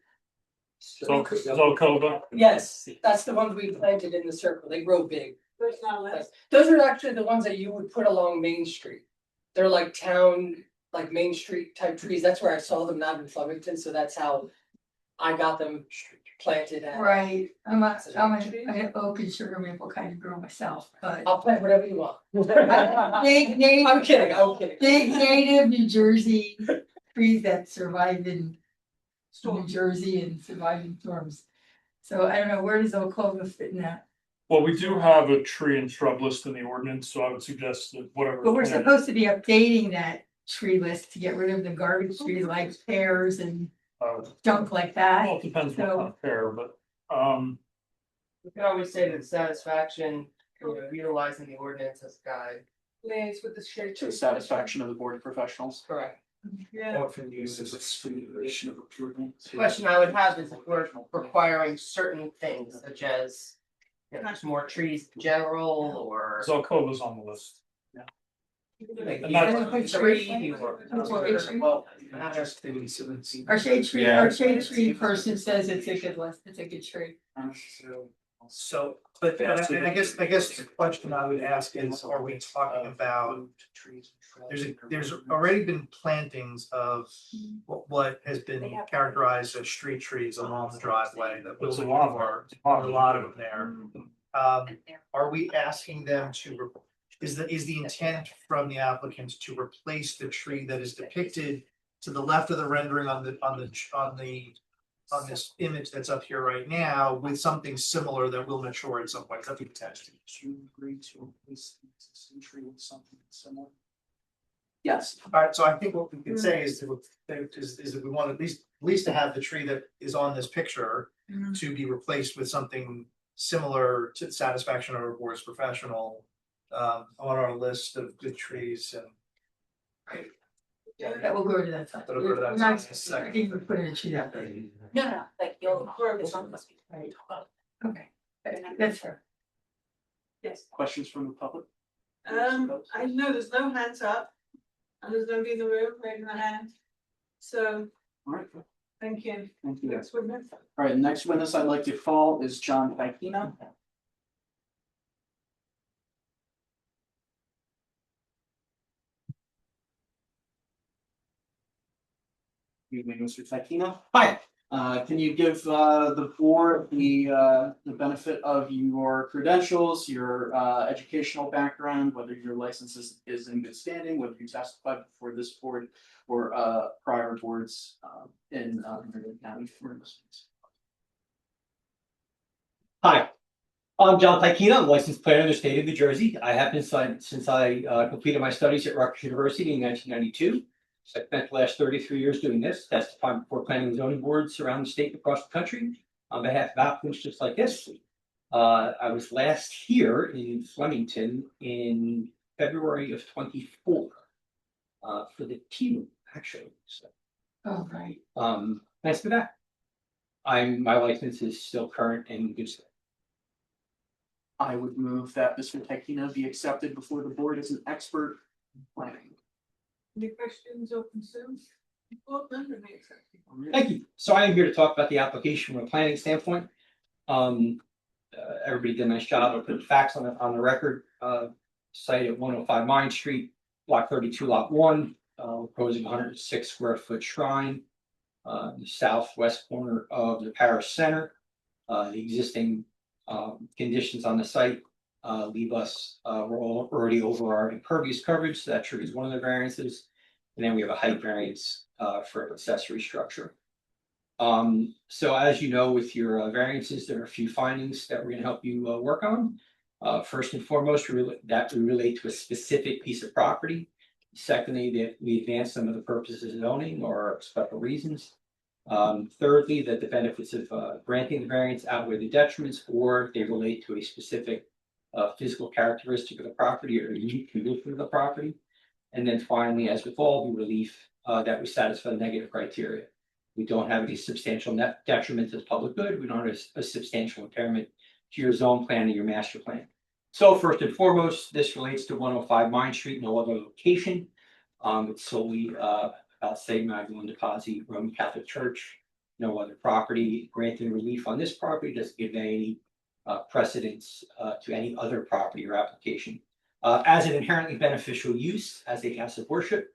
yes, that's the ones we planted in the circle. They grow big. There's no less. Those are actually the ones that you would put along Main Street. They're like town, like Main Street type trees. That's where I saw them, not in Flemington, so that's how I got them planted at. Right, I'm an oak and sugar maple kind of girl myself, but. I'll plant whatever you want. Big native. I'm kidding. Big native New Jersey trees that survive in New Jersey and survive in storms. So I don't know, where does Oklahoma fit in that? Well, we do have a tree and shrub list in the ordinance, so I would suggest that whatever. But we're plant- supposed to be updating that tree list to get rid of the garbage trees like pears and junk like that. Well, it depends what kind of pear, but, We can always say to the satisfaction, utilizing the ordinance as a guide. Liaise with the shade To tree. the satisfaction of the board professionals. Correct. Yeah. often used as a stimulation of approval. Question I would have is if we're requiring certain things such as, there's more trees in general or. Zolkova's on the list. Like, And that's- tree or- well, not just- Our shade tree person says it's a good list, it's a good tree. So, but I guess the question I would ask is, are we talking about? There's already been plantings of what has been characterized as street trees along the driveway that There's will a lot of are a lot of them there. Are we asking them to, is the intent from the applicant to replace the tree that is depicted to the left of the rendering on this image that's up here right now with something similar that will mature at some point? Is that the intent? Do you agree to replace the existing tree with something similar? Yes. Alright, so I think what we can say is that we want at least to have the tree that is on this picture to be replaced with something similar to the satisfaction of our board's professional on our list of good trees and. That will go to that side. That'll go to that We're not- side in a second. I think we're putting a tree that way. No, like you'll. Right. Okay, that's fair. Yes. Questions from the public? I know there's no hands up. And there's nobody in the room raising their hand. So, All right, thank you. thank you. Next witness. All right, next witness I'd like to call is John Fakina. Good evening, Mr. Fakina. Hi, Can you give the board the benefit of your credentials, your educational background, whether your license is in good standing, whether you testified before this board or prior boards in Marion County for instance? Hi, I'm John Tykina. I'm a licensed planner in the state of New Jersey. I have been since I completed my studies at Rutgers University in 1992. So I spent the last 33 years doing this, testifying before planning and zoning boards around the state and across the country on behalf of applicants just like this. I was last here in Flemington in February of 24 for the keynote, actually. So, Oh, right. nice to be back. My license is still current and good state. I would move that Mr. Tykina be accepted before the board as an expert in planning. Any questions or concerns? Board member may accept. Thank you. So I am here to talk about the application from a planning standpoint. Everybody did a nice job of putting facts on the record. Site at 105 Mine Street, block 32, lot 1, proposing 106 square foot shrine. The southwest corner of the parish center. The existing conditions on the site leave us, we're already over our impervious coverage, so that triggers one of the variances. And then we have a height variance for an accessory structure. So as you know, with your variances, there are a few findings that we're going to help you work on. First and foremost, that we relate to a specific piece of property. Secondly, that we advance some of the purposes of zoning or special reasons. Thirdly, that the benefits of granting the variance outweigh the detriments, or they relate to a specific physical characteristic of the property or unique condition of the property. And then finally, as with all the relief, that we satisfy the negative criteria. We don't have any substantial net detriment to the public good. We don't have a substantial impairment to your zone plan and your master plan. So first and foremost, this relates to 105 Mine Street, no other location. It's solely about St. Magdalene de Pazzi Roman Catholic Church, no other property. Granting relief on this property doesn't give any precedence to any other property or application. As an inherently beneficial use, as a house of worship,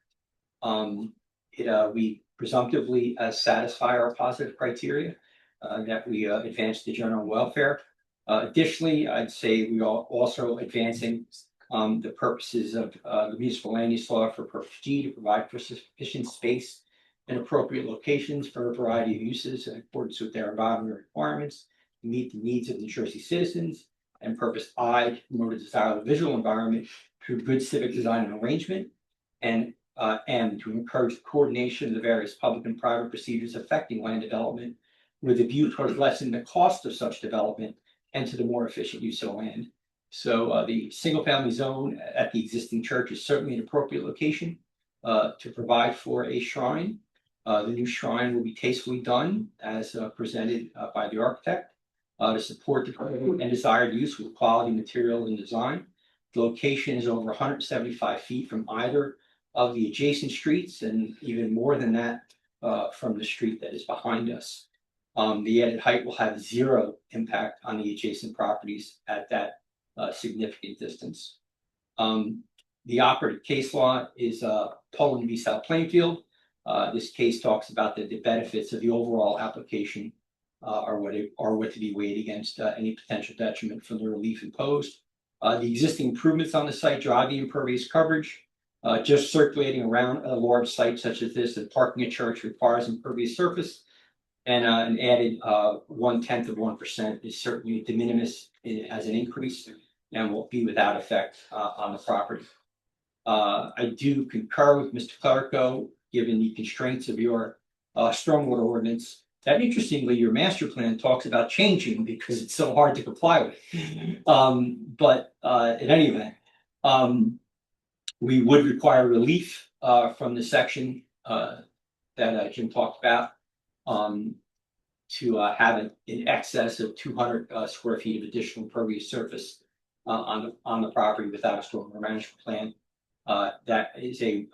we presumptively satisfy our positive criteria that we advance the general welfare. Additionally, I'd say we are also advancing the purposes of the municipal land use law for purpose G to provide for sufficient space and appropriate locations for a variety of uses in accordance with their environmental requirements to meet the needs of New Jersey citizens, and purpose I to promote a desirable visual environment through good civic design and arrangement, and M to encourage the coordination of the various public and private procedures affecting land development with a view towards lessening the cost of such development and to the more efficient use of land. So the single family zone at the existing church is certainly an appropriate location to provide for a shrine. The new shrine will be tastefully done as presented by the architect to support the and desired use with quality material and design. The location is over 175 feet from either of the adjacent streets, and even more than that from the street that is behind us. The added height will have zero impact on the adjacent properties at that significant distance. The operative case law is Poland v. South Plainfield. This case talks about the benefits of the overall application are what to be weighed against any potential detriment from the relief imposed. The existing improvements on the site drive the impervious coverage. Just circulating around a large site such as this and parking a church requires impervious surface, and an added 0.1% is certainly de minimis as an increase and will be without effect on the property. I do concur with Mr. Clerico, given the constraints of your stormwater ordinance, that interestingly your master plan talks about changing because it's so hard to comply with. But in any event, we would require relief from the section that Jim talked about to have it in excess of 200 square feet of additional impervious surface on the property without a stormwater management plan. That is a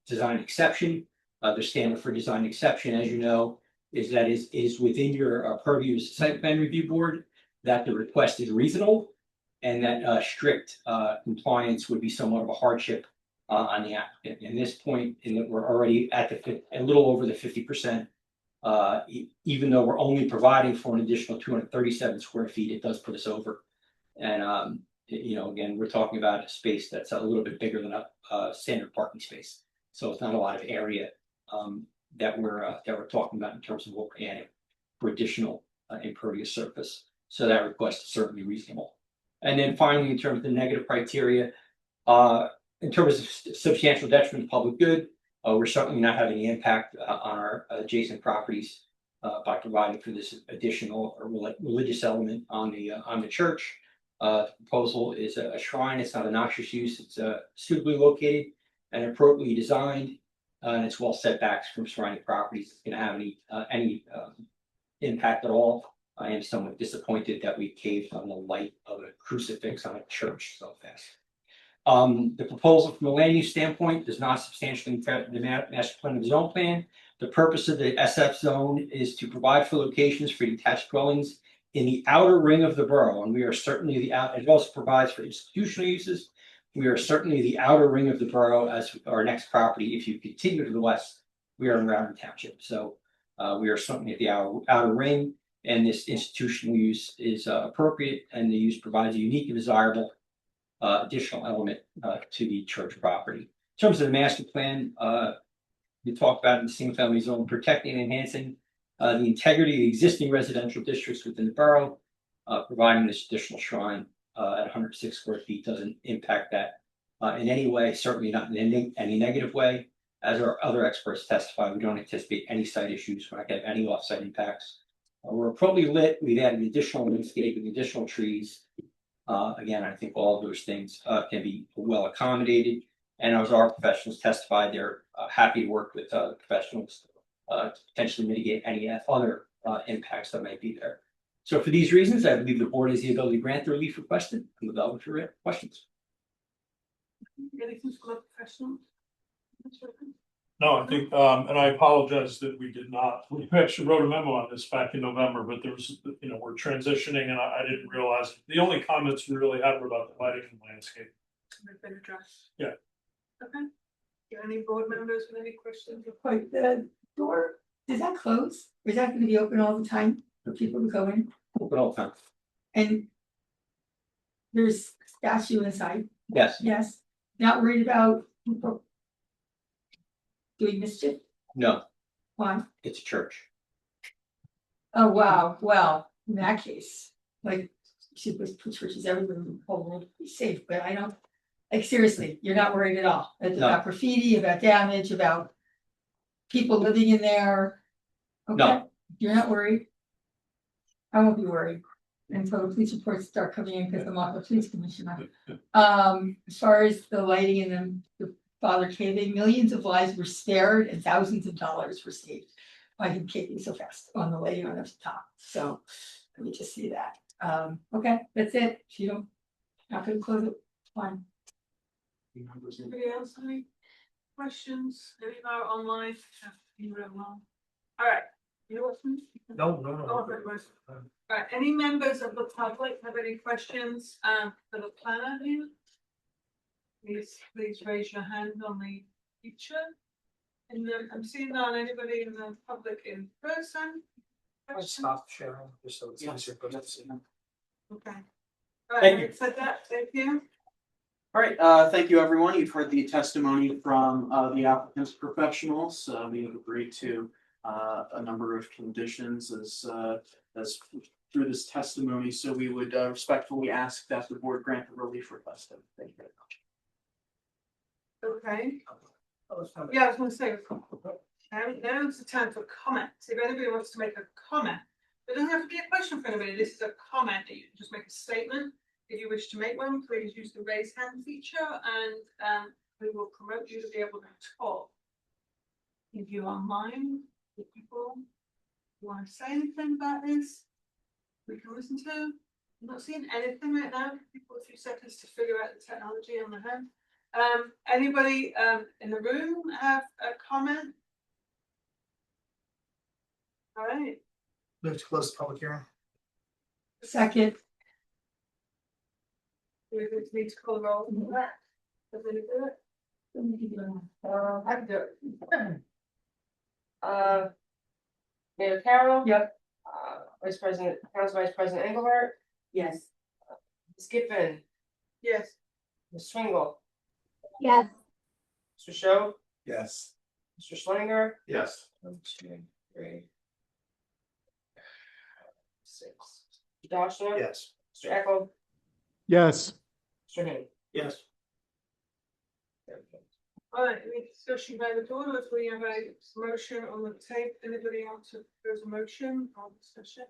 design exception. The standard for design exception, as you know, is within your purview as site plan review board, that the request is reasonable, and that strict compliance would be somewhat of a hardship on the applicant. In this point, in that we're already at a little over the 50% Even though we're only providing for an additional 237 square feet, it does put us over. And, again, we're talking about a space that's a little bit bigger than a standard parking space. So it's not a lot of area that we're talking about in terms of what we're adding for additional impervious surface. So that request is certainly reasonable. And then finally, in terms of the negative criteria, in terms of substantial detriment to public good, we're certainly not having any impact on our adjacent properties by providing for this additional religious element on the church. The proposal is a shrine. It's not a noxious use. It's suitably located and appropriately designed, and it's well set back from surrounding properties. It's going to have any impact at all. I am somewhat disappointed that we caved on the light of a crucifix on a church so fast. The proposal from a land use standpoint does not substantially impact the master plan of zone plan. The purpose of the SF zone is to provide for locations for detached dwellings in the outer ring of the borough, and we are certainly it also provides for institutional uses. We are certainly the outer ring of the borough as our next property. If you continue to the west, we are in Rowden Township. So we are certainly at the outer ring, and this institutional use is appropriate, and the use provides a unique and desirable additional element to the church property. In terms of the master plan, we talked about in the single family zone, protecting and enhancing the integrity of the existing residential districts within the borough, providing this additional shrine at 106 square feet doesn't impact that in any way, certainly not in any negative way. As our other experts testify, we don't anticipate any site issues. We're not going to have any off-site impacts. We're appropriately lit. We've added additional landscaping, additional trees. Again, I think all of those things can be well accommodated. And as our professionals testified, they're happy to work with professionals to potentially mitigate any other impacts that might be there. So for these reasons, I believe the board has the ability to grant the relief requested. I'm available for questions. Anything from the professionals? No, I think, and I apologize that we did not, we actually wrote a memo on this back in November, but there was, we're transitioning and I didn't realize, the only comments we really had were about the lighting and landscape. They've been addressed. Yeah. Okay. Do any board members with any questions? Like the door, does that close? Or is that going to be open all the time for people to go in? Open all the time. And there's statue inside. Yes. Yes. Not worried about people doing mischief? No. Why? It's a church. Oh, wow. Well, in that case, like, she puts churches everywhere in the whole world, be safe, but I don't, like, seriously, you're not worried at all. It's No. about graffiti, about damage, about people living in there. Okay, No. You're not worried. I won't be worried until the police reports start coming in because I'm not the police commissioner. As far as the lighting and the Father caving, millions of lives were spared and thousands of dollars were saved by him caving so fast on the lighting on the top. So let me just see that. Okay, that's it. If you don't, not gonna close it, fine. Anybody else have any questions? Any of our online? All right. You know what's No. Oh, very much. Right, any members of the public have any questions for the planner here? Please raise your hand on the feature. And then I'm seeing now anybody in the public in person. Let's stop sharing just so it's easier for us to see. Okay. All Thank right, you. having said that, thank you. All right, thank you, everyone. You've heard the testimony from the applicant's professionals. We have agreed to a number of conditions as through this testimony. So we would respectfully ask that the board grant the relief requested. Thank you very much. Okay. Yeah, I was gonna say, now's the time for comments. If anybody wants to make a comment, it doesn't have to be a question for anybody. This is a comment that you can just make a statement. If you wish to make one, please use the raise hand feature and we will promote you to be able to talk. If you are online, if people want to say anything about this, we can listen to. I'm not seeing anything right now. People a few seconds to figure out the technology on the hand. Anybody in the room have a comment? All right. Move to close the public hearing. Second. Do we need to call the roll? Does anybody do it? I can do it. Mayor Carroll. Yep. Vice President, Council Vice President Engelbert, Yes. Ms. Giffen, Yes. Ms. Swingle, Yes. Mr. Show, Yes. Mr. Schlinger. Yes. 1, 2, 3. 6. Dashna. Yes. Mr. Echo, Yes. Mr. Henry. Yes. All right, any discussion by the board, if we have a motion on the tape, anybody else propose a motion on discussion?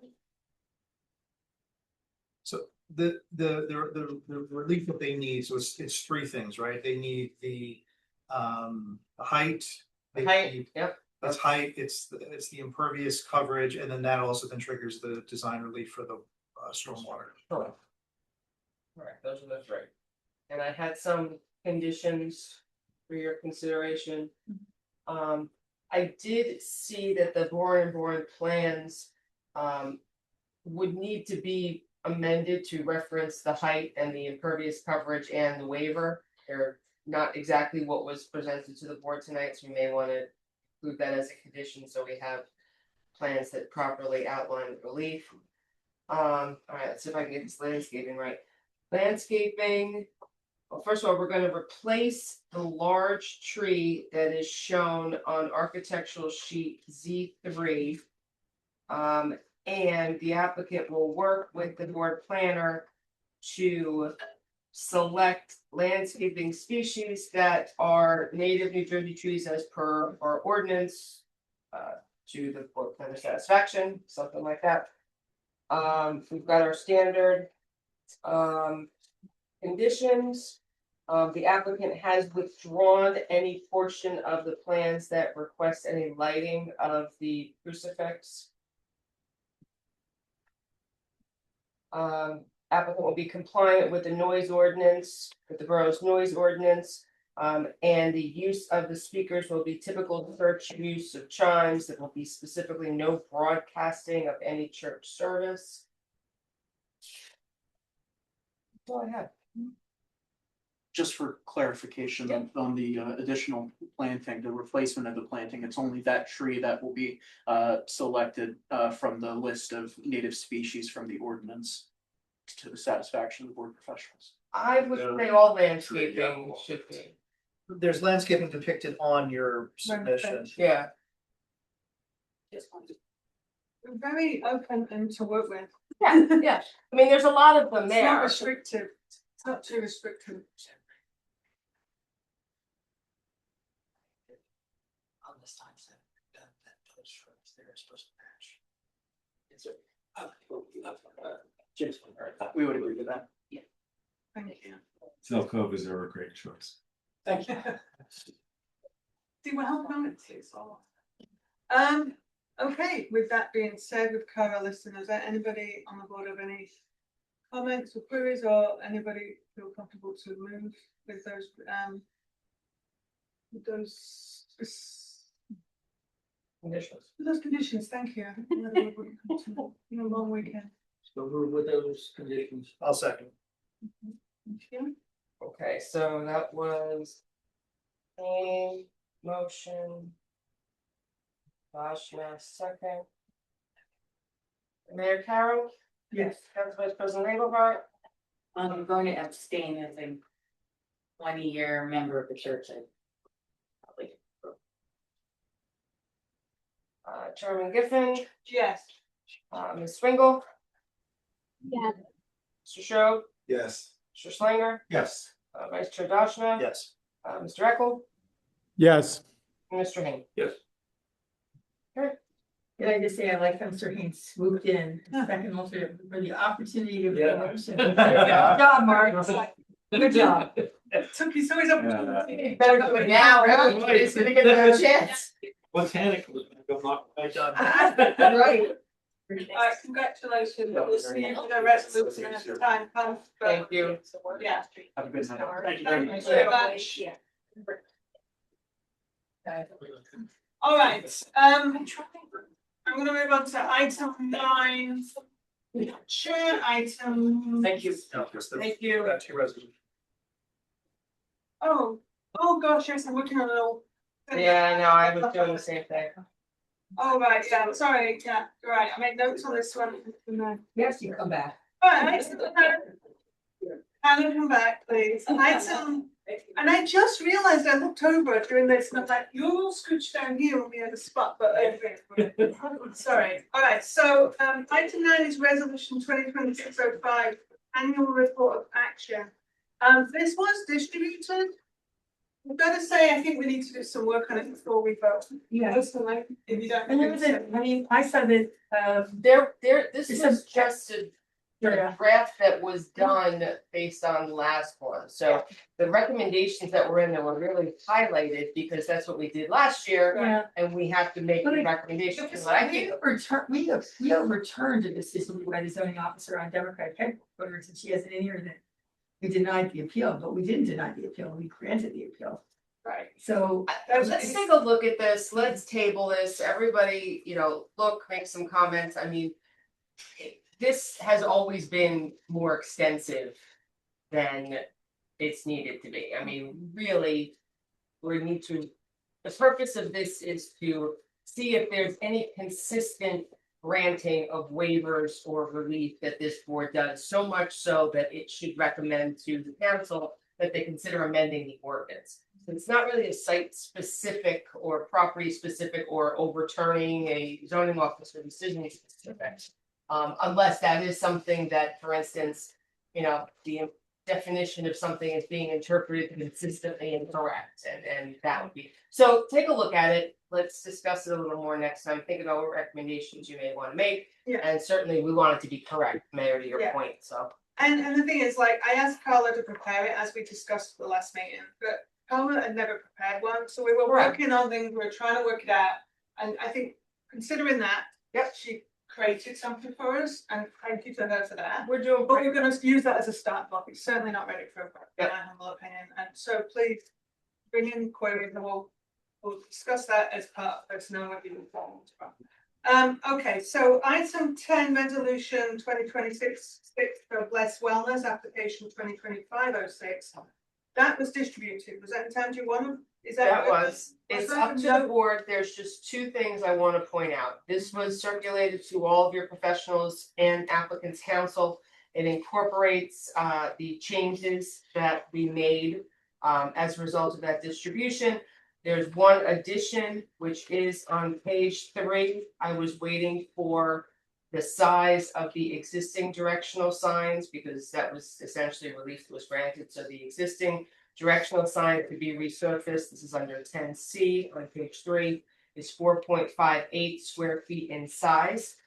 So the relief that they need, so it's three things, right? They need the height. they Height, need- yep. It's height, it's the impervious coverage, and then that also then triggers the design relief for the stormwater. Correct. Alright, those are the three. And I had some conditions for your consideration. I did see that the Bourne plans would need to be amended to reference the height and the impervious coverage and the waiver. They're not exactly what was presented to the board tonight, so you may want to include that as a condition, so we have plans that properly outline the relief. Alright, let's see if I can get this landscaping right. Landscaping, well, first of all, we're gonna replace the large tree that is shown on architectural sheet Z3. And the applicant will work with the board planner to select landscaping species that are native New Jersey trees as per our ordinance. To the board planner satisfaction, something like that. We've got our standard conditions. The applicant has withdrawn any portion of the plans that request any lighting of the crucifix. Applicant will be compliant with the noise ordinance, with the borough's noise ordinance. And the use of the speakers will be typical church use of chimes. There will be specifically no broadcasting of any church service. Go ahead. Just for clarification on the additional planting, the replacement of the planting, it's only that tree that will be selected from the list of native species from the ordinance to the satisfaction of the board professionals. I would say all landscaping should be. There's landscaping depicted on your submission. Yeah. We're very open and to work with. Yeah, yeah. I mean, there's a lot of them It's not there. restrictive, it's not too restrictive. On this time set, that those shrubs there are supposed to match. Jim's, we would agree with that. Thank you. Silk Cove is a great choice. Thank you. See, we're helping on it too, so. Okay, with that being said, we've covered our listeners, is there anybody on the board have any comments or queries, or anybody feel comfortable to move with those, Conditions. with those conditions, thank you. You know, long weekend. So move with those conditions. I'll second. Thank you. Okay, so that was a motion. Vashna second. Mayor Carroll, Yes. Council Vice President Engelbart, I'm going to abstain as a 20-year member of the church. I probably. Chairman Giffen, Yes. Ms. Swingle, Yeah. Mr. Show, Yes. Mr. Slinger, Yes. Vice Chair Dashna. Yes. Mr. Eckel, Yes. and Mr. Hain. Yes. Can I just say, I like how Mr. Haynes swooped in, second also for the opportunity to. Good job, Mark. Good job. Took you so he's up. Better do it now, everybody's gonna get their chance. Botanical was gonna go knock right down. Right. Congratulations, we'll see you for the resolution as the time comes. but- Thank you. Yeah. Have a good night. Thank you very much. All right, I'm gonna move on to item 9. Chair item. Thank you. Thank you. Two resolutions. Oh gosh, yes, I'm looking at it all. Yeah, I know, I was doing the same thing. Oh, right, yeah, sorry, yeah, you're right, I made notes on this one. Yes, you come back. Alright, Hannah, come back, please. Item, and I just realised I looked over during this and I was like, you're all scooched down here on the other spot, but sorry. Alright, so item 9 is resolution 2026-05, annual report of action. This was distributed. I've got to say, I think we need to do some work on it before we vote. Yeah. Personally, if you don't. And there was I saw that, This It's was a- just a Yeah. draft that was done based on the last one, so the recommendations that were in there were really highlighted because that's what we did last year. Yeah. And we have to make But the it- recommendations, but I think we overturned a decision by the zoning officer on Democratic headquarters, and she has it in here that we denied the appeal, but we didn't deny the appeal, we granted the appeal. Right. So. Let's take a look at this, let's table this, everybody, look, make some comments, I mean. This has always been more extensive than it's needed to be, I mean, really. We need to, the purpose of this is to see if there's any consistent granting of waivers or relief that this board does, so much so that it should recommend to the council that they consider amending the ordinance. So it's not really a site specific or property specific or overturning a zoning officer decision specific. Unless that is something that, for instance, the definition of something is being interpreted consistently incorrect, and that would be. So take a look at it, let's discuss it a little more next time, think about what recommendations you may want to make. Yeah. And certainly we want it to be correct, Mayor, to your Yeah. point, so. And the thing is, like, I asked Carla to prepare it as we discussed at the last meeting, but Carla had never prepared one, so we were Correct. working on things, we were trying to work it out. And I think considering that, she created something for us, and thank you to her for that. We're doing. But we're gonna use that as a start block, it's certainly not ready for a vote, in Yep. my humble opinion, and so please bring in queries and we'll discuss that as part of personnel review informed. Okay, so item 10, resolution 2026-6 for Bless Wellness, application 2025-06. That was distributed, was that in time, do you want to, is that? That good? was, it's up to the board, there's just two things I wanna point out. This was circulated to all of your professionals and applicants council. It incorporates the changes that we made as a result of that distribution. There's one addition, which is on page 3. I was waiting for the size of the existing directional signs because that was essentially relief that was granted, so the existing directional sign could be resurfaced. This is under 10C on page 3, is 4.58 square feet in size.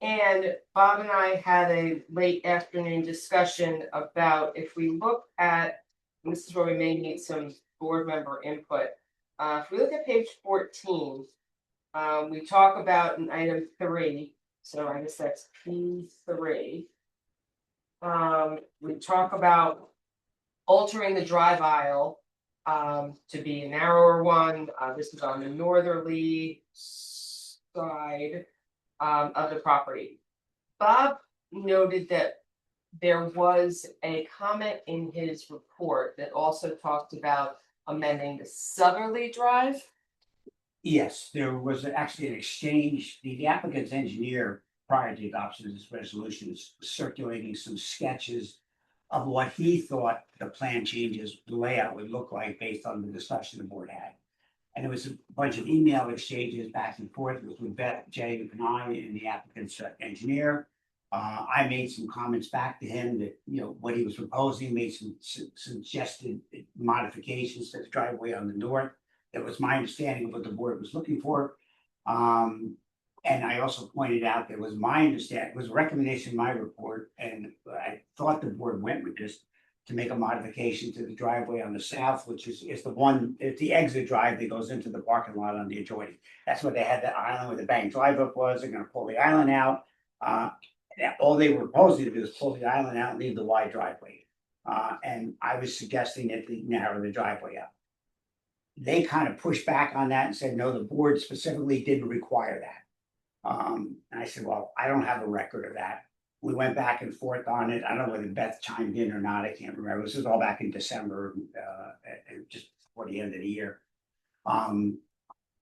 And Bob and I had a late afternoon discussion about if we look at, and this is where we may need some board member input. If we look at page 14, we talk about in item 3, so I guess that's P3. We talk about altering the drive aisle to be a narrower one. This is on the northerly side of the property. Bob noted that there was a comment in his report that also talked about amending the southerly drive. Yes, there was actually an exchange, the applicant's engineer, prior to the adoption of this resolution, was circulating some sketches of what he thought the plan changes, the layout would look like based on the discussion the board had. And there was a bunch of email exchanges back and forth with Beth, Jay, and I, and the applicant's engineer. I made some comments back to him that, what he was proposing, made some suggested modifications to the driveway on the north. That was my understanding of what the board was looking for. And I also pointed out that was my understanding, it was a recommendation in my report, and I thought the board went with this to make a modification to the driveway on the south, which is the one, it's the exit drive that goes into the parking lot on the adjoining. That's what they had, the island where the bank drive up was. They're gonna pull the island out. All they were proposing to do is pull the island out and leave the wide driveway. And I was suggesting that they narrow the driveway up. They kind of pushed back on that and said, no, the board specifically didn't require that. And I said, well, I don't have a record of that. We went back and forth on it. I don't know whether Beth chimed in or not. I can't remember. This was all back in December, just before the end of the year.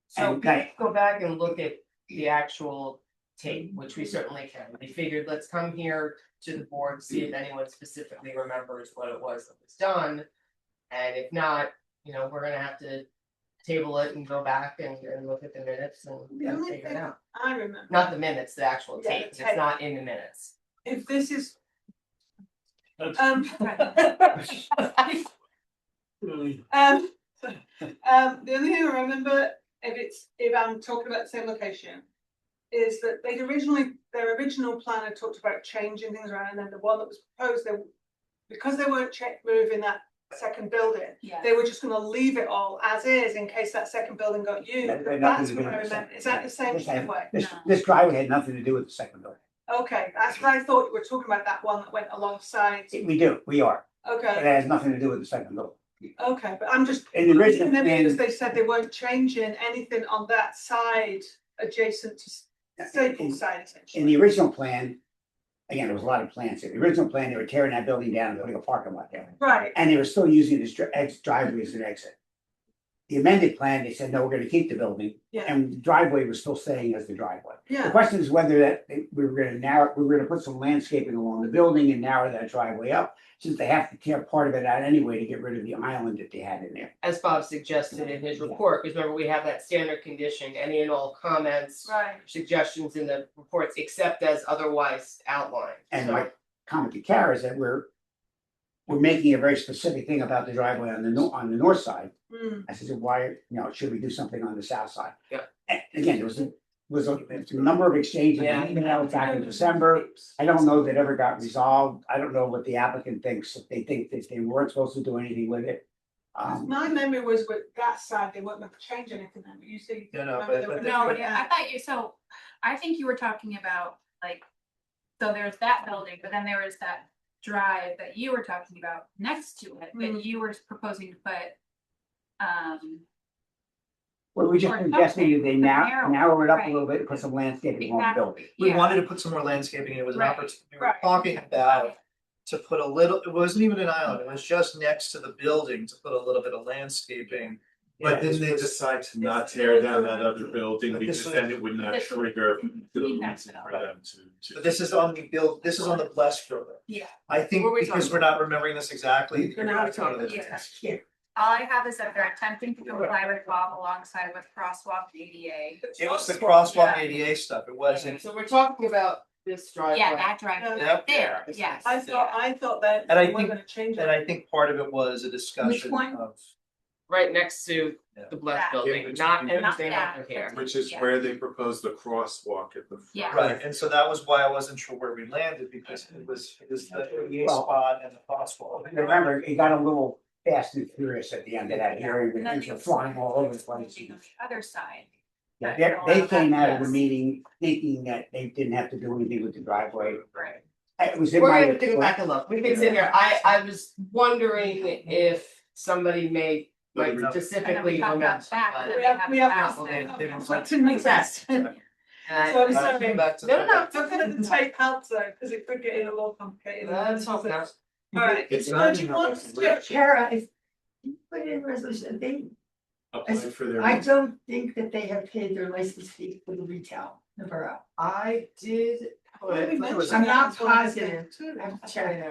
So And can that- we go back and look at the actual tape, which we certainly can. We figured, let's come here to the board, see if anyone specifically remembers what it was that was done. And if not, you know, we're gonna have to table it and go back and look at the minutes and The only figure it thing out. I remember. Not the minutes, the actual Yeah, tape, the it's tape. not in the minutes. If this is, That's the only thing I remember, if I'm talking about the same location, is that their original plan had talked about changing things around, and then the one that was proposed, because they weren't moving that second building, Yeah. they were just gonna leave it all as is in case that second building got used. That had nothing That's to do what I with the remember. second. Is that the same This way? This driveway had nothing to do with the second building. Okay, that's what I thought you were talking about, that one that went alongside. We are, but it Okay, has nothing to do with the second building. okay, but I'm just. In the original Maybe plan- because they said they weren't changing anything on that side adjacent to Staples side essentially. In the original plan, again, there was a lot of plans here. The original plan, they were tearing that building down and putting a parking lot there. Right, And they were still using this driveway as an exit. The amended plan, they said, no, we're gonna keep the building, yeah, and the driveway was still staying as the driveway. The yeah, question is whether we were gonna put some landscaping along the building and narrow that driveway up, since they have to tear part of it out anyway to get rid of the island that they had in there. As Bob suggested in his report, because remember, we have that standard condition, any and all comments, right, suggestions in the reports, except as otherwise outlined. And So- my comment to Kara is that we're making a very specific thing about the driveway on the north side. mm, I said, why, should we do something on the south side? Yeah. And again, there was a number of exchanges, Yeah. emails back in December. I don't know that ever got resolved. I don't know what the applicant thinks, if they think that they weren't supposed to do anything with it. my memory was with that side, they weren't gonna change anything, then, but you see. No, no, remember but- they were but gonna No, do yeah, I that. thought you, so I think you were talking about like, so there's that building, but then there was that drive that you were talking about next to it, that you were proposing to put. Well, we just Or suggesting that they something, narrow it up a right. little bit, and put some landscaping on the Exactly. building. We Yeah. wanted to put some more landscaping, it was an Right, opportunity, we were right. talking about. To put a little, it wasn't even an island, it was just next to the building to put a little bit of landscaping. But then they decide to not tear down that other building But because this then it would not this would- trigger the Mean reason that's for them to. But this is on the blessed building. Yeah. I think What were we because talking we're not remembering this exactly. We're not talking talking- this. Yeah. All I have is that they're attempting to comply with Bob alongside with crosswalk ADA. It was the crosswalk Yeah. ADA stuff, it wasn't. So we're talking about this driveway. Yeah, that drive Yep. there, yes. I thought that And I they weren't think- gonna change And it. I think part of it was a discussion one? of. Right next to the blessed That. building, Yeah, which not is- anything Not over here. Which is Yeah. where they proposed the crosswalk at the. front. Yeah. Right, and so that was why I wasn't sure where we landed, because it was the ADA Well- spot and the crosswalk. Remember, it got a little fast and furious at the end of that hearing, And then and things were flying all over the place. On the other side. Yeah, they came out of the Yes. meeting thinking that they didn't have to do anything with the driveway. Right. It was in We're my gonna take it back and look, we can sit here, I was wondering if somebody may like And then specifically we talked remember. about back, and then We have we to- have. Well, they this. were- To make sense. And I- So I'm Back sorry. back to No, the- no, no. Don't get the tape help though, because it could get a little complicated. Let's hope not. Alright, It's so not do you enough want information. to? Kara, if you put in a resolution, Apply for their. I don't think that they have paid their license fee for the retail, in the borough. I did put. I'm not positive. I have to check.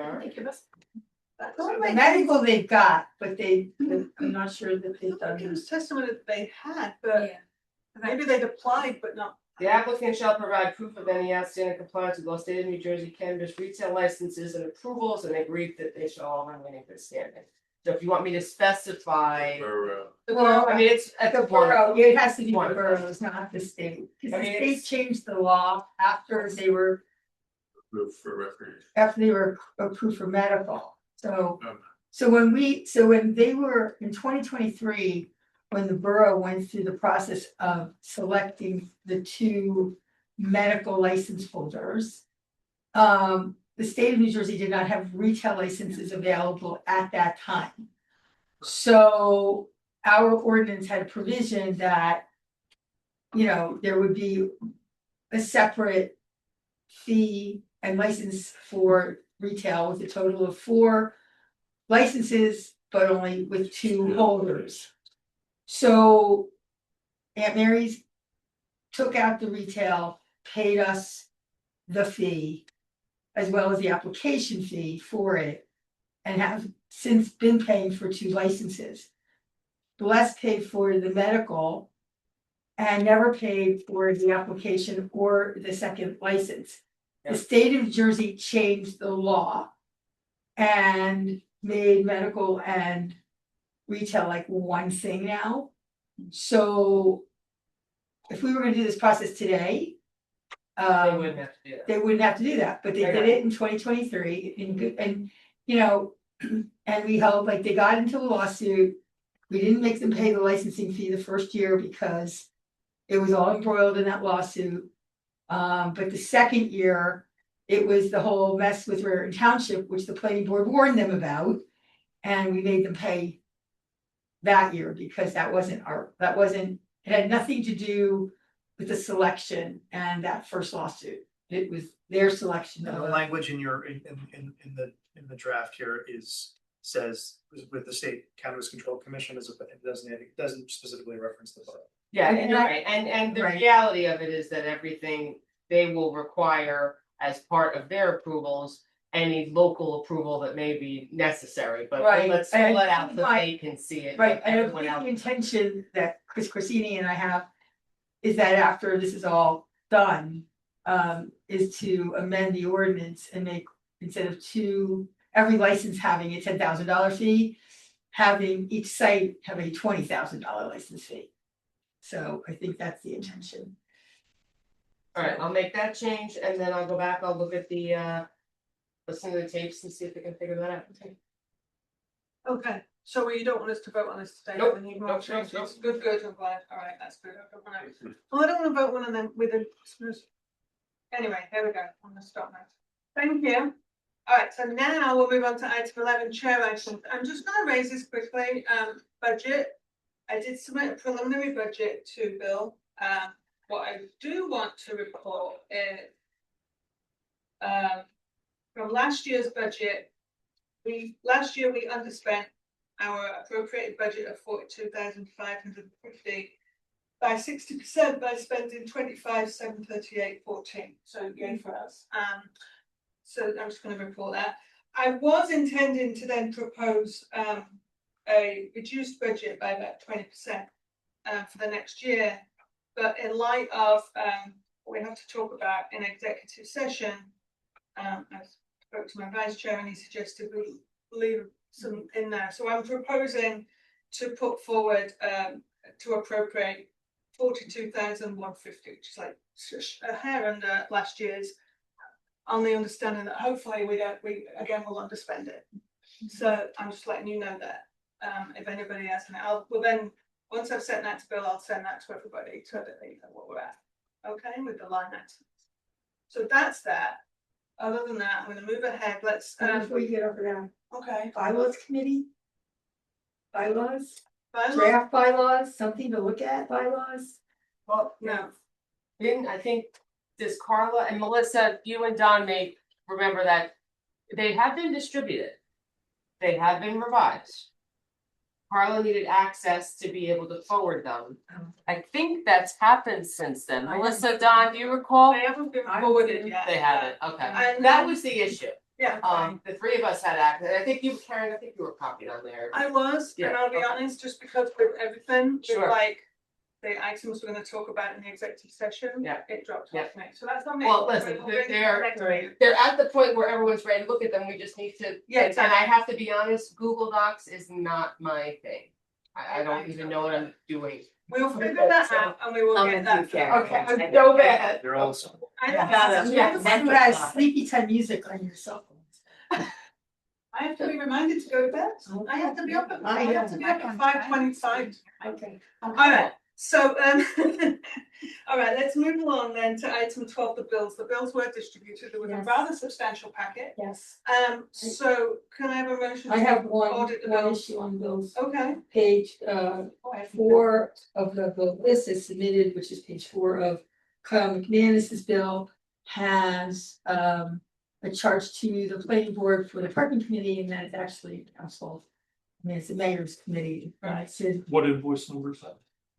The medical they've got, but I'm not sure that they've done. It was testimony that they had, but Yeah. maybe they'd applied, but not. The applicant shall provide proof of any outstanding compliance with all state of New Jersey cannabis retail licenses and approvals, and agreed that they shall all remain in good standing. So if you want me to specify, Well, I mean, it's at The the point. borough, it has to be the One. boroughs, not the state, because I the mean, state it's- changed the law after they were For recreation. approved for medical, so. Um, So when they were in 2023, when the borough went through the process of selecting the two medical license holders. The state of New Jersey did not have retail licenses available at that time. So our ordinance had a provision that, there would be a separate fee and license for retail with a total of 4 licenses, but only with 2 holders. So Aunt Mary's took out the retail, paid us the fee as well as the application fee for it, and have since been paying for 2 licenses. Bless paid for the medical and never paid for the application or the second license. The state of Jersey changed the law and made medical and retail like one thing now. So if we were gonna do this process today, They wouldn't have to do that. they wouldn't have to do that, but they did it in 2023 in good, and, you know, and we held, like, they got into a lawsuit. We didn't make them pay the licensing fee the first year because it was all embroiled in that lawsuit. But the second year, it was the whole mess with Raritan Township, which the planning board warned them about. And we made them pay that year because it had nothing to do with the selection and that first lawsuit. It was their selection. And the language in your, in the draft here says with the State Cannabis Control Commission as it doesn't specifically reference the borough. Yeah, And and you're I- right, and the right. reality of it is that everything they will require as part of their approvals, any local approval that may be necessary, but Right, let's and pull it out so I- they can see it. Right, and I everyone think else. the intention that Chris Corsini and I have is that after this is all done, is to amend the ordinance and make, instead of every license having a $10,000 fee, having each site have a $20,000 license fee. So I think that's the intention. Alright, I'll make that change and then I'll go back, I'll look at the listen to the tapes and see if we can figure that out. Okay, so you don't want us to vote on this today? Nope, We need more nope, changes. nope. Good, I'm glad, alright, that's good, okay, right. Well, I don't wanna vote one of them within Christmas. Anyway, here we go, I'm gonna stop now. Thank you. Alright, so now we'll move on to item 11, chair actions. I'm just gonna raise this quickly, budget. I did submit a preliminary budget to Bill. What I do want to report is from last year's budget, last year we underspent our appropriated budget of 42,550 by 60% by spending 25,738.14. So yay for us. So I'm just going to report that. I was intending to then propose a reduced budget by about 20% for the next year, but in light of what we have to talk about in executive session, I spoke to my vice chair and he suggested we leave some in there. So I'm proposing to put forward to appropriate 42,150, which is like a hair under last year's, on the understanding that hopefully we will underspend it. So I'm just letting you know that if anybody has any, once I've sent that to Bill, I'll send that to everybody so that they know what we're at. Okay, with the line items. So that's that. Other than that, I'm gonna move ahead. Let's Before you get over there, okay. bylaws committee? Bylaws, Bylaws? draft bylaws, something to look at, bylaws? Well, no. I think this Carla and Melissa, you and Don may remember that they have been distributed. They have been revised. Carla needed access to be able to forward them. I think that's happened since then. Melissa, Don, do you recall? They haven't been forwarded yet. They haven't, okay. And That was the issue. Yeah. The three of us had access. I think you, Karen, I think you were copied on there. I was, and Yeah, I'll be okay. honest, just because with everything, with Sure. like the items we're gonna talk about in the executive session, Yeah. it dropped Yeah. off me. So that's on me. Well, listen, We'll bring it they're next week. at the point where everyone's ready to look at them, we just need to, Yeah, and I have to be honest, Google Docs is not my thing. I don't even know what I'm doing. We'll figure that out and we will get that. Okay, I'm so bad. They're also. I Yeah. have Who has sleepy time music on your cell phone? I have to be reminded to go to bed. I have to be up at 5:25. Okay. All right, so all right, let's move along then to item 12, the bills. The bills were distributed. There was a Yes. rather substantial packet. Yes. So can I have a motion? I to have one audit the bills? issue on bills. Okay. Page 4 of the list is submitted, which is page 4 of Kyle McManus's bill, has a charge to the planning board for the parking committee, and then it's actually council. I mean, it's the mayor's committee, right? So What invoice number is that?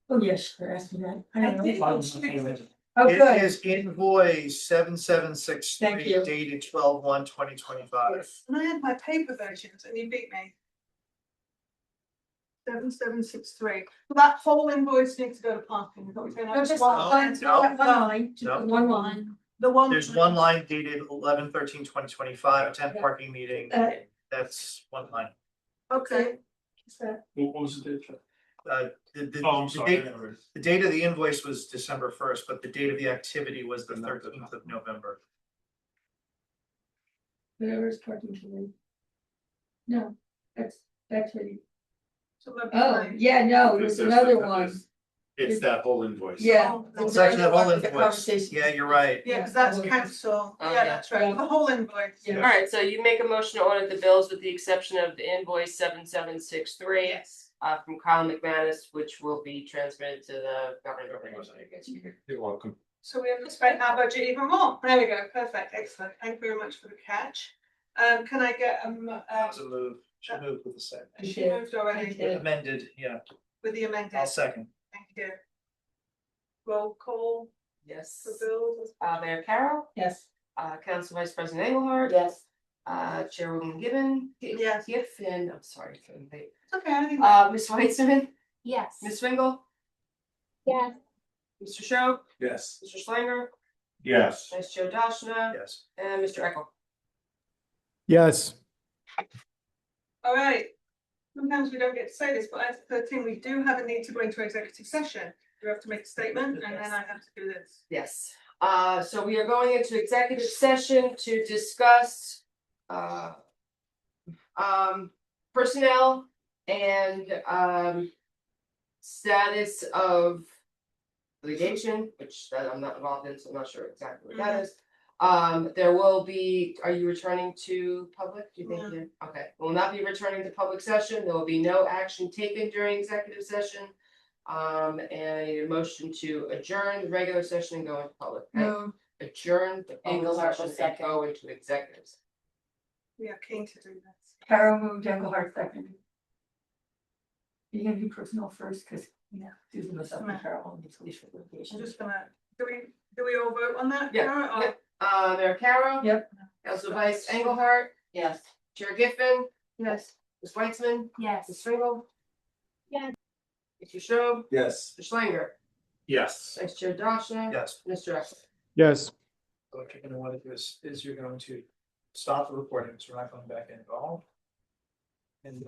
Oh, yes, sure, ask me that. I don't did. know. Oh, It good. is invoice 7763 Thank you. dated 12/1/2025. And I had my paper versions and you beat me. 7763. That whole invoice needs to go to parking. Is that what you're saying? No, just one line, one line, just No. one line. The one. There's one line dated 11/13/2025, attend parking meeting. That's one line. Okay. What was the date? The I'm sorry. the date of the invoice was December 1st, but the date of the activity was the 13th of November. Whatever's parking today. No, that's really. So that'd be Oh, fine. yeah, no, there's another one. It's that whole invoice. Yeah. It's actually the whole The invoice. conversation. Yeah, you're right. Yeah, because that's council. Oh, Yeah, yeah. that's right. The whole invoice. Yeah. Alright, so you make a motion to audit the bills with the exception of the invoice 7763. Yes. From Kyle McManus, which will be transmitted to the government. You're welcome. So we have to spend our budget even more. There we go. Perfect. Excellent. Thank you very much for the catch. Can I get That was a move. Should move with the second. she moved already Amended, yeah. with the amended. I'll second. Thank you. Roll call Yes. for bills. Mayor Carroll, Yes. Council Vice President Engelhardt. Yes. Chairwoman Gibbon. Yes. Giffen, I'm sorry. It's okay. I think. Ms. Weitzman, Yes. Ms. Swingle, Yes. Mr. Show, Yes. Mr. Slanger, Yes. Vice Chair Dashna, Yes. and Mr. Eckel. Yes. All right. Sometimes we don't get to say this, but as 13, we do have a need to go into executive session. We have to make a statement and then I have to do this. Yes, so we are going into executive session to discuss personnel and status of litigation, which that I'm not involved in, so I'm not sure exactly what that is. There will be, are you returning to public? Do you think? No. you Okay, will not be returning to public session. There will be no action taken during executive session. And I need a motion to adjourn the regular session and go into public. No. Adjourn the public Engelhardt will session and second. go into executives. We are keen to do this. Carol moved, Engelhardt second. You're gonna do personnel first, because, Susan was up and Carol needs to leave for I'm litigation. just gonna, do we all vote on that? Yeah, Kara, or- yeah. Mayor Carroll. Yep. Council Vice Engelhardt, Yes. Chair Giffen, Yes. Ms. Weitzman, Yes. Ms. Swingle. Yes. Mr. Show, Yes. Mr. Schlanger, Yes. Vice Chair Dashna. Yes. Mr. Eckel. Yes. So what you're gonna want to do is you're going to stop the recording, so we're not going back in at all. And